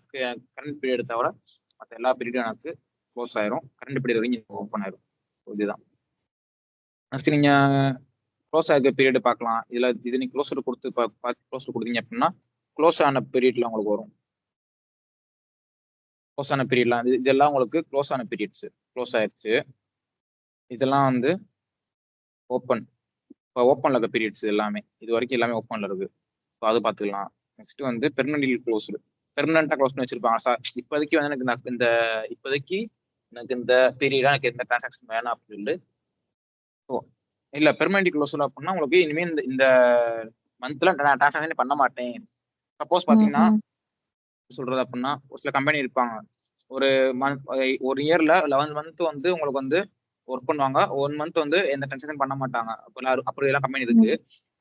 கரண்ட் பீரியட் தவிர மற்ற எல்லா பீரியடும் எனக்கு க்ளோஸ் ஆயிரும். கரண்ட் பீரியட் வரைக்கும் ஓப்பன் ஆயிரும். ஸோ இதுதான். நெக்ஸ்ட் நீங்க க்ளோஸ் ஆகிற பீரியட் பார்க்கலாம். இது நீங்க க்ளோஸர் கொடுத்து க்ளோஸர் கொடுத்தீங்க அப்படின்னா க்ளோஸ் ஆன பீரியட்ல உங்களுக்கு வரும். க்ளோஸ் ஆன பீரியட்லாம் இதெல்லாம் உங்களுக்கு க்ளோஸ் ஆன பீரியட்ஸ் க்ளோஸ் ஆயிடுச்சு. இதெல்லாம் வந்து ஓப்பன் ஓப்பன்ல இருக்க பீரியட்ஸ் எல்லாமே இது வரைக்கும் எல்லாமே ஓப்பன்ல இருக்கு. ஸோ அது பார்த்துக்கலாம். நெக்ஸ்ட் வந்து பெர்மனன்ட்லி க்ளோஸ்டு பெர்மனண்டா க்ளோஸ் பண்ணி வச்சிருப்பாங்க சார். இப்போதைக்கு வந்து எனக்கு இப்போதைக்கு எனக்கு இந்த பீரியடா எனக்கு எந்த டிரான்சாக்ஷன் வேணாம் அப்படின்னு ஸோ இல்ல பெர்மனன்ட் க்ளோஸ்ல அப்படின்னா உங்களுக்கு இனிமே இந்த மந்த்ல டிரான்சாக்ஷன் பண்ண மாட்டேன். சப்போஸ் பாத்தீங்கன்னா சொல்றது அப்படின்னா ஒரு சில கம்பெனி இருப்பாங்க ஒரு இயர்ல 11 மந்த் வந்து உங்களுக்கு வந்து ஒர்க் பண்ணுவாங்க. 1 மந்த் வந்து எந்த டிரான்சாக்ஷன் பண்ண மாட்டாங்க. அப்படி எல்லாம் கம்பெனி இருக்கு.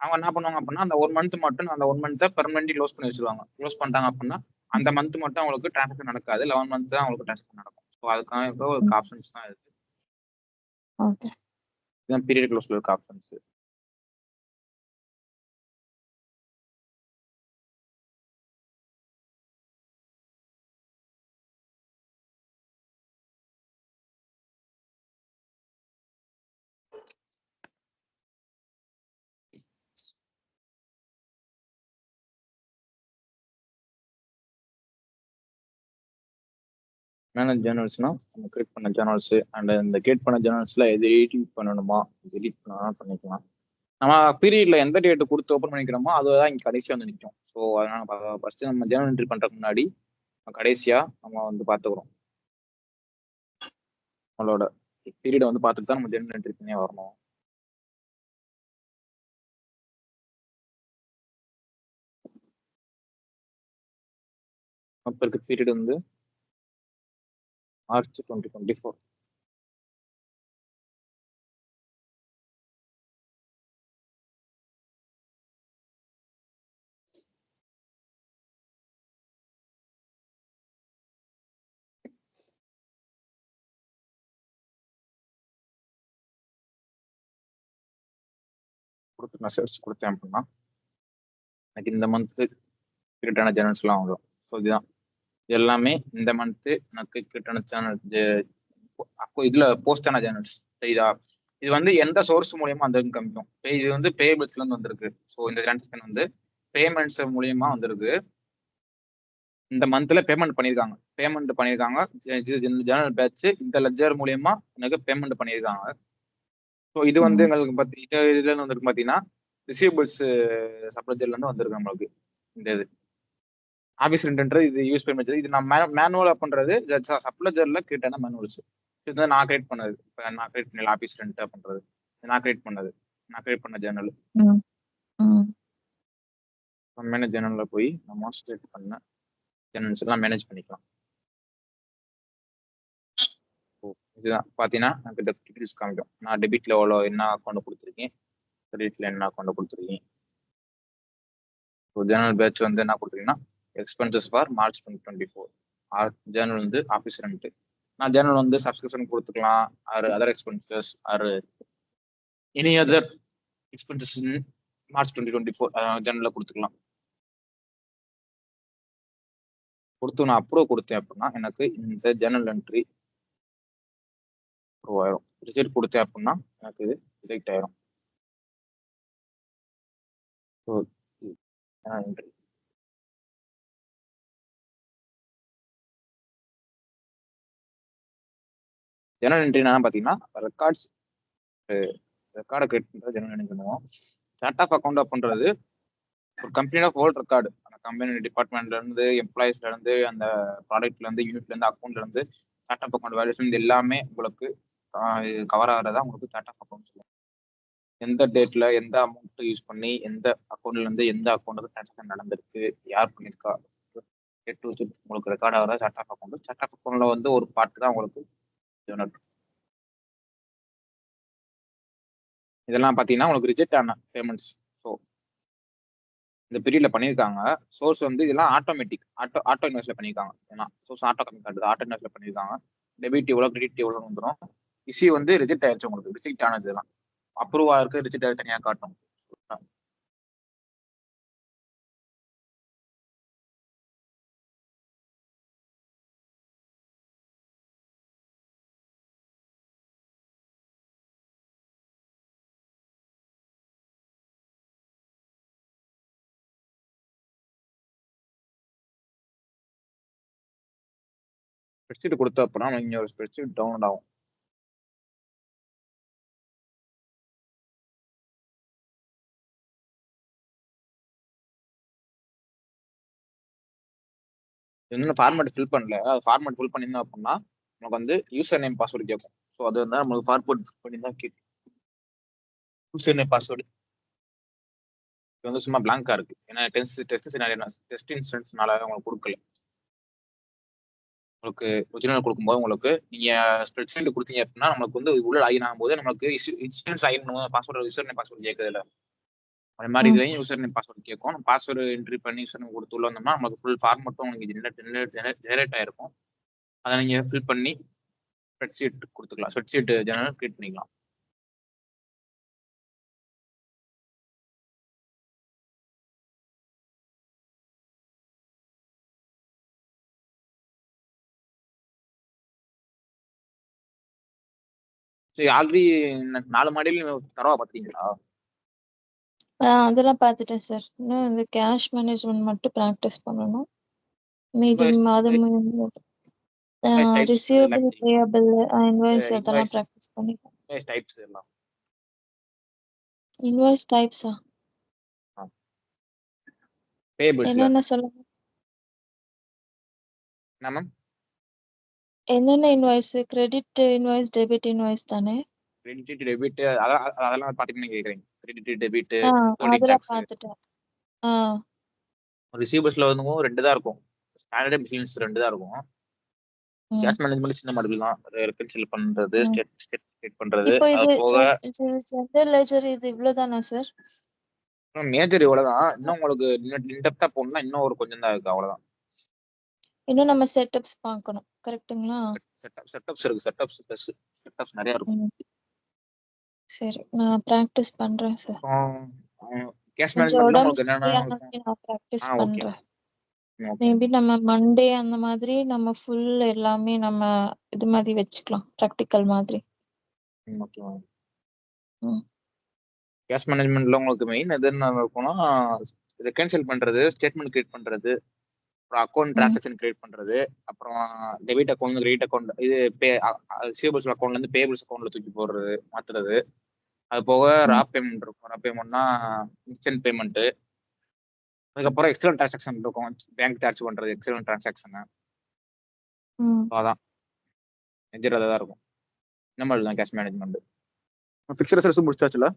அவங்க என்ன பண்ணுவாங்க அப்படின்னா அந்த 1 மந்த் மட்டும் அந்த 1 மந்த்தை பெர்மனன்ட்லி க்ளோஸ் பண்ணி வச்சிருவாங்க. க்ளோஸ் பண்ணிட்டாங்க அப்படின்னா அந்த மந்த் மட்டும் அவங்களுக்கு டிரான்சாக்ஷன் நடக்காது. 11 மந்த் தான் அவங்களுக்கு டிரான்சாக்ஷன் நடக்கும். ஸோ அதுக்காக ஒரு ஆப்ஷன்ஸ் தான் இருக்கு. இதுதான் பீரியட் க்ளோஸ்ல இருக்க ஆப்ஷன்ஸ். மேனேஜ் ஜேர்னல்ஸ்னா நம்ம கிரியேட் பண்ண ஜேர்னல்ஸ் அண்ட் இந்த கிரியேட் பண்ண ஜேர்னல்ஸ்ல எது எடிட் பண்ணணுமா எடிட் பண்ணலாம் பண்ணிக்கலாம். நம்ம பீரியட்ல எந்த டேட் கொடுத்து ஓப்பன் பண்ணிக்கிறோமோ அதுதான் இங்கே கடைசியாக வந்து நிற்கும். ஸோ அதனால ஃபர்ஸ்ட் நம்ம ஜேர்னல் என்ட்ரி பண்றதுக்கு முன்னாடி கடைசியா நம்ம வந்து பார்த்துக்கிறோம். நம்மளோட பீரியடை வந்து பார்த்துட்டு தான் நம்ம ஜேர்னல் என்ட்ரி பண்ணி வரணும். இப்போ இருக்க பீரியட் வந்து மார்ச் 2024. கொடுத்து நான் சர்ச் கொடுத்தேன் அப்படின்னா எனக்கு இந்த மந்த்து கிரியேட்டான ஜேர்னல்ஸ்லாம் வரும். ஸோ இதுதான் இது எல்லாமே இந்த மந்த்து எனக்கு கிரியேட்டான சேனல் இதுல போஸ்டான ஜேர்னல்ஸ் சரிதா. இது வந்து எந்த சோர்ஸ் மூலியமா வந்து காமிக்கும். இது வந்து பேபிள்ஸ்ல இருந்து வந்திருக்கு. ஸோ இந்த டிரான்சாக்ஷன் வந்து பேமெண்ட்ஸ் மூலியமா வந்திருக்கு. இந்த மந்த்ல பேமெண்ட் பண்ணியிருக்காங்க. ஜேர்னல் பேட்ச் இந்த லெட்ஜர் மூலியமா எனக்கு பேமெண்ட் பண்ணியிருக்காங்க. ஸோ இது வந்து எங்களுக்கு இதுல இருந்து வந்திருக்கு பார்த்தீங்கன்னா ரிசீவபிள்ஸ் சப்ளஜர்ல இருந்து வந்திருக்கு நம்மளுக்கு. இந்த இது ஆஃபீஸ் ரெண்ட்ன்றது இது யூஸ் பண்ணி இது நான் மேனுவலா பண்றது சப்ளஜர்ல கிரியேட்டான மேனுவல்ஸ். இதுதான் நான் கிரியேட் பண்ணது. இப்போ நான் கிரியேட் பண்ணல ஆஃபீஸ் ரெண்ட் பண்றது நான் கிரியேட் பண்ண ஜேர்னல். மேனேஜ் ஜேர்னல்ல போய் நம்ம கிரியேட் பண்ண ஜேர்னல்ஸ் எல்லாம் மேனேஜ் பண்ணிக்கலாம். இதுதான் பார்த்தீங்கன்னா எனக்கு டீட்டெயில்ஸ் காமிக்கும். நான் டெபிட்ல எவ்வளோ என்ன அக்கௌண்ட் கொடுத்துருக்கேன், கிரெடிட்ல என்ன அக்கௌண்ட் கொடுத்துருக்கேன். ஸோ ஜேர்னல் பேட்ச் வந்து என்ன கொடுத்துருக்கீங்கன்னா எக்ஸ்பென்சஸ் ஃபார் மார்ச் 2024. ஜேர்னல் வந்து ஆஃபீஸ் ரெண்ட். நான் ஜேர்னல் வந்து சப்ஸ்கிரிப்ஷன் கொடுத்துக்கலாம், or other expenses are any other expenses March 2024 ஜேர்னலில் கொடுத்துக்கலாம். கொடுத்து நான் அப்ரூவ் கொடுத்தேன் அப்படின்னா எனக்கு இந்த ஜேர்னல் என்ட்ரி அப்ரூவ் ஆயிரும். ரிஜெக்ட் கொடுத்தேன் அப்படின்னா எனக்கு இது ரிஜெக்ட் ஆயிரும். ஸோ ஜேர்னல் என்ட்ரி என்னன்னு பார்த்தீங்கன்னா ரெக்கார்டை கிரியேட் பண்ணுறது ஜேர்னல் என்ட்ரி பண்ணுவோம். சார்ட் ஆஃப் அக்கௌண்ட் அப்படின்றது ஒரு கம்பெனியோட ஹோல் ரெக்கார்டு. அந்த கம்பெனி டிபார்ட்மெண்ட்ல இருந்து எம்ப்ளாயிஸ்ல இருந்து அந்த ப்ராடக்ட்ல இருந்து யூனிட்ல இருந்து அக்கௌண்ட்ல இருந்து சார்ட் ஆஃப் அக்கௌண்ட் வேல்யூஷன் இது எல்லாமே உங்களுக்கு கவர் ஆகிறதா உங்களுக்கு சார்ட் ஆஃப் அக்கௌண்ட் சொல்லுவோம். எந்த டேட்ல எந்த அமௌண்ட் யூஸ் பண்ணி எந்த அக்கௌண்ட்ல இருந்து எந்த அக்கௌண்ட்டுக்கு டிரான்சாக்ஷன் நடந்திருக்கு, யார் பண்ணியிருக்கா, உங்களுக்கு ரெக்கார்ட் ஆகிறதா chart of account. Chart of அக்கௌண்ட்ல வந்து ஒரு பார்ட் தான் உங்களுக்கு ஜேர்னல். இதெல்லாம் பார்த்தீங்கன்னா உங்களுக்கு ரிஜெக்ட் ஆன பேமெண்ட்ஸ். ஸோ இந்த பீரியட்ல பண்ணியிருக்காங்க. சோர்ஸ் வந்து இதெல்லாம் ஆட்டோமேட்டிக் ஆட்டோ இன்வெஸ்ட்ல பண்ணியிருக்காங்க. ஏன்னா சோர்ஸ் ஆட்டோ இன்வெஸ்ட்ல பண்ணியிருக்காங்க. டெபிட் எவ்வளோ கிரெடிட் எவ்வளோ வந்துடும். இஷ்யூ வந்து ரிஜெக்ட் ஆயிடுச்சு. உங்களுக்கு ரிஜெக்ட் ஆனது இதெல்லாம் அப்ரூவ் ஆயிருக்கு, ரிஜெக்ட் ஆயிருக்கு தனியாக காட்டும். ஸ்ப்ரெட்ஷீட் கொடுத்த அப்புறம் இங்கே ஒரு ஸ்ப்ரெட்ஷீட் டவுன்லோட் ஆகும். இன்னும் ஃபார்மேட் ஃபில் பண்ணல. அது ஃபார்மேட் ஃபில் பண்ணியிருந்தோம் அப்படின்னா நமக்கு வந்து யூசர் நேம் பாஸ்வேர்டு கேட்கும். ஸோ அது வந்து நமக்கு ஃபார்மேட் பண்ணி தான் கேட்கும். யூசர் நேம் பாஸ்வேர்டு இது வந்து சும்மா பிளாங்கா இருக்கு. ஏன்னா டெஸ்ட் இன்ஸ்டன்ஸ்னால உங்களுக்கு கொடுக்கல. உங்களுக்கு ஒரிஜினல் கொடுக்கும்போது உங்களுக்கு நீங்க ஸ்ப்ரெட்ஷீட் கொடுத்தீங்க அப்படின்னா நம்மளுக்கு வந்து உள்ள லாகின் ஆகும்போது நம்மளுக்கு இன்ஸ்டன்ஸ் லாகின் பண்ணும்போது பாஸ்வேர்டு யூசர் நேம் பாஸ்வேர்டு கேட்கறதுல அது மாதிரி இதுலையும் யூசர் நேம் பாஸ்வேர்டு கேட்கும். பாஸ்வேர்டு என்ட்ரி பண்ணி யூசர் நேம் கொடுத்து உள்ள வந்தோம்னா நமக்கு ஃபுல் ஃபார்மட்டும் உங்களுக்கு ஜெனரேட் ஆயிருக்கும். அதை நீங்க ஃபில் பண்ணி ஸ்ப்ரெட்ஷீட் கொடுத்துக்கலாம். ஸ்ப்ரெட்ஷீட் ஜெனரல் கிரியேட் பண்ணிக்கலாம். சரி ஆல்ரெடி 4 மாடியில் தரவா பார்த்தீங்களா? அதெல்லாம் பார்த்துட்டேன் சார். இன்னும் இந்த கேஷ் மேனேஜ்மெண்ட் மட்டும் ப்ராக்டிஸ் பண்ணணும். மீதி மாதம் types ரிசீவபிள், எல்லாம் தெரியும். பேயபிள், இன்வாய்ஸ் invoice அதெல்லாம் ப்ராக்டிஸ் பண்ணி. invoice types எல்லாம் இன்வாய்ஸ் டைப்ஸா? payables என்னென்ன சொல்லுங்க. என்ன மேம்? என்னென்ன invoice? Credit invoice, debit invoice தானே? கிரெடிட் டெபிட் அதெல்லாம் பாத்தீங்கன்னு கேக்குறீங்க. கிரெடிட் டெபிட் ஹோல்டிங் அதெல்லாம் டாக்ஸ் பார்த்துட்டேன். ரிசீவபிள்ஸ்ல வந்து ரெண்டு தான் இருக்கும். ஸ்டாண்டர்ட் மிஷின்ஸ் ரெண்டு தான் இருக்கும். கேஷ் மேனேஜ்மெண்ட் சின்ன மாடல் தான். ரெக்கன்சில் பண்றது, ஸ்டேட் பண்றது. இப்போ இது அது போக ஜெனரல் லெட்ஜர் இது இவ்வளவுதானா சார்? மேஜர் இவ்வளவுதான். இன்னும் உங்களுக்கு இன்டெப்தா போகணும்னா இன்னும் ஒரு கொஞ்சம் தான் இருக்கு. அவ்வளவுதான். இன்னும் நம்ம செட்டப்ஸ் பார்க்கணும். கரெக்ட்டுங்களா? செட்டப்ஸ் இருக்கு. செட்டப்ஸ் நிறைய இருக்கும். சரி, நான் பிராக்டிஸ் பண்றேன் சார். கேஷ் கொஞ்சம் மேனேஜ்மெண்ட்ல உடம்பு உங்களுக்கு என்னென்ன சரியானப்ப நான் பிராக்டிஸ் ஓகே பண்றேன். மேபி நம்ம மண்டே அந்த மாதிரி நம்ம ஃபுல் எல்லாமே நம்ம இது மாதிரி வச்சுக்கலாம், ப்ராக்டிக்கல் மாதிரி. ஓகே. கேஷ் மேனேஜ்மெண்ட்ல உங்களுக்கு மெயின் எது என்ன இருக்கும்னா ரெக்கன்சில் பண்றது, ஸ்டேட்மெண்ட் கிரியேட் பண்றது, அப்புறம் அக்கௌண்ட் டிரான்சாக்ஷன் கிரியேட் பண்றது, அப்புறம் டெபிட் அக்கௌண்ட், கிரெடிட் அக்கௌண்ட், இது ரிசீவபிள்ஸ் அக்கௌண்ட்ல இருந்து பேபிள்ஸ் அக்கௌண்ட்ல தூக்கி போடுறது, மாத்துறது. அது போக ரா பேமெண்ட் இருக்கும். ரா பேமெண்ட்னா இன்ஸ்டன்ட் பேமெண்ட். அதுக்கப்புறம் எக்ஸ்டர்னல் டிரான்சாக்ஷன் இருக்கும். பேங்க் சார்ஜ் பண்றது, எக்ஸ்டர்னல் டிரான்சாக்ஷன். அதான் மேஜர் அதான் இருக்கும். இந்த மாதிரி தான் கேஷ் மேனேஜ்மெண்ட். ஃபிக்ஸ்ட் அசெட்ஸ் முடிச்சாச்சுல?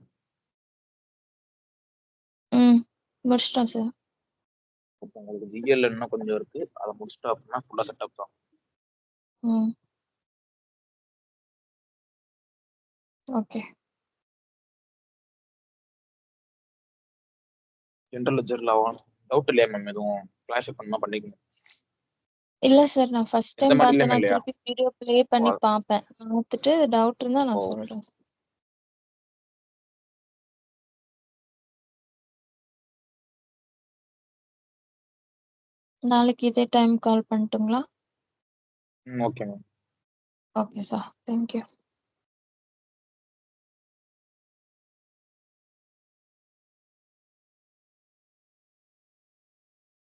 முடிச்சிட்டோம் சார். உங்களுக்கு ஜிஎல் இன்னும் கொஞ்சம் இருக்கு. அதை முடிச்சிட்டோம் அப்படின்னா ஃபுல்லா செட்டப் தான். ஓகே. ஜெனரல் லெட்ஜர்ல டவுட் இல்லையா மேம்? எதுவும் கிளாஸ் பண்ணா பண்ணிக்கணும். இல்ல சார், நான் ஃபர்ஸ்ட் டைம் பார்த்தேன். நான் இல்லையா? திருப்பி வீடியோ ப்ளே பண்ணி பார்ப்பேன். பார்த்துட்டு டவுட் இருந்தா நான் சொல்றேன். நாளைக்கு இதே டைம் கால் பண்ணட்டுங்களா? Okay ma'am. Okay sir, thank you.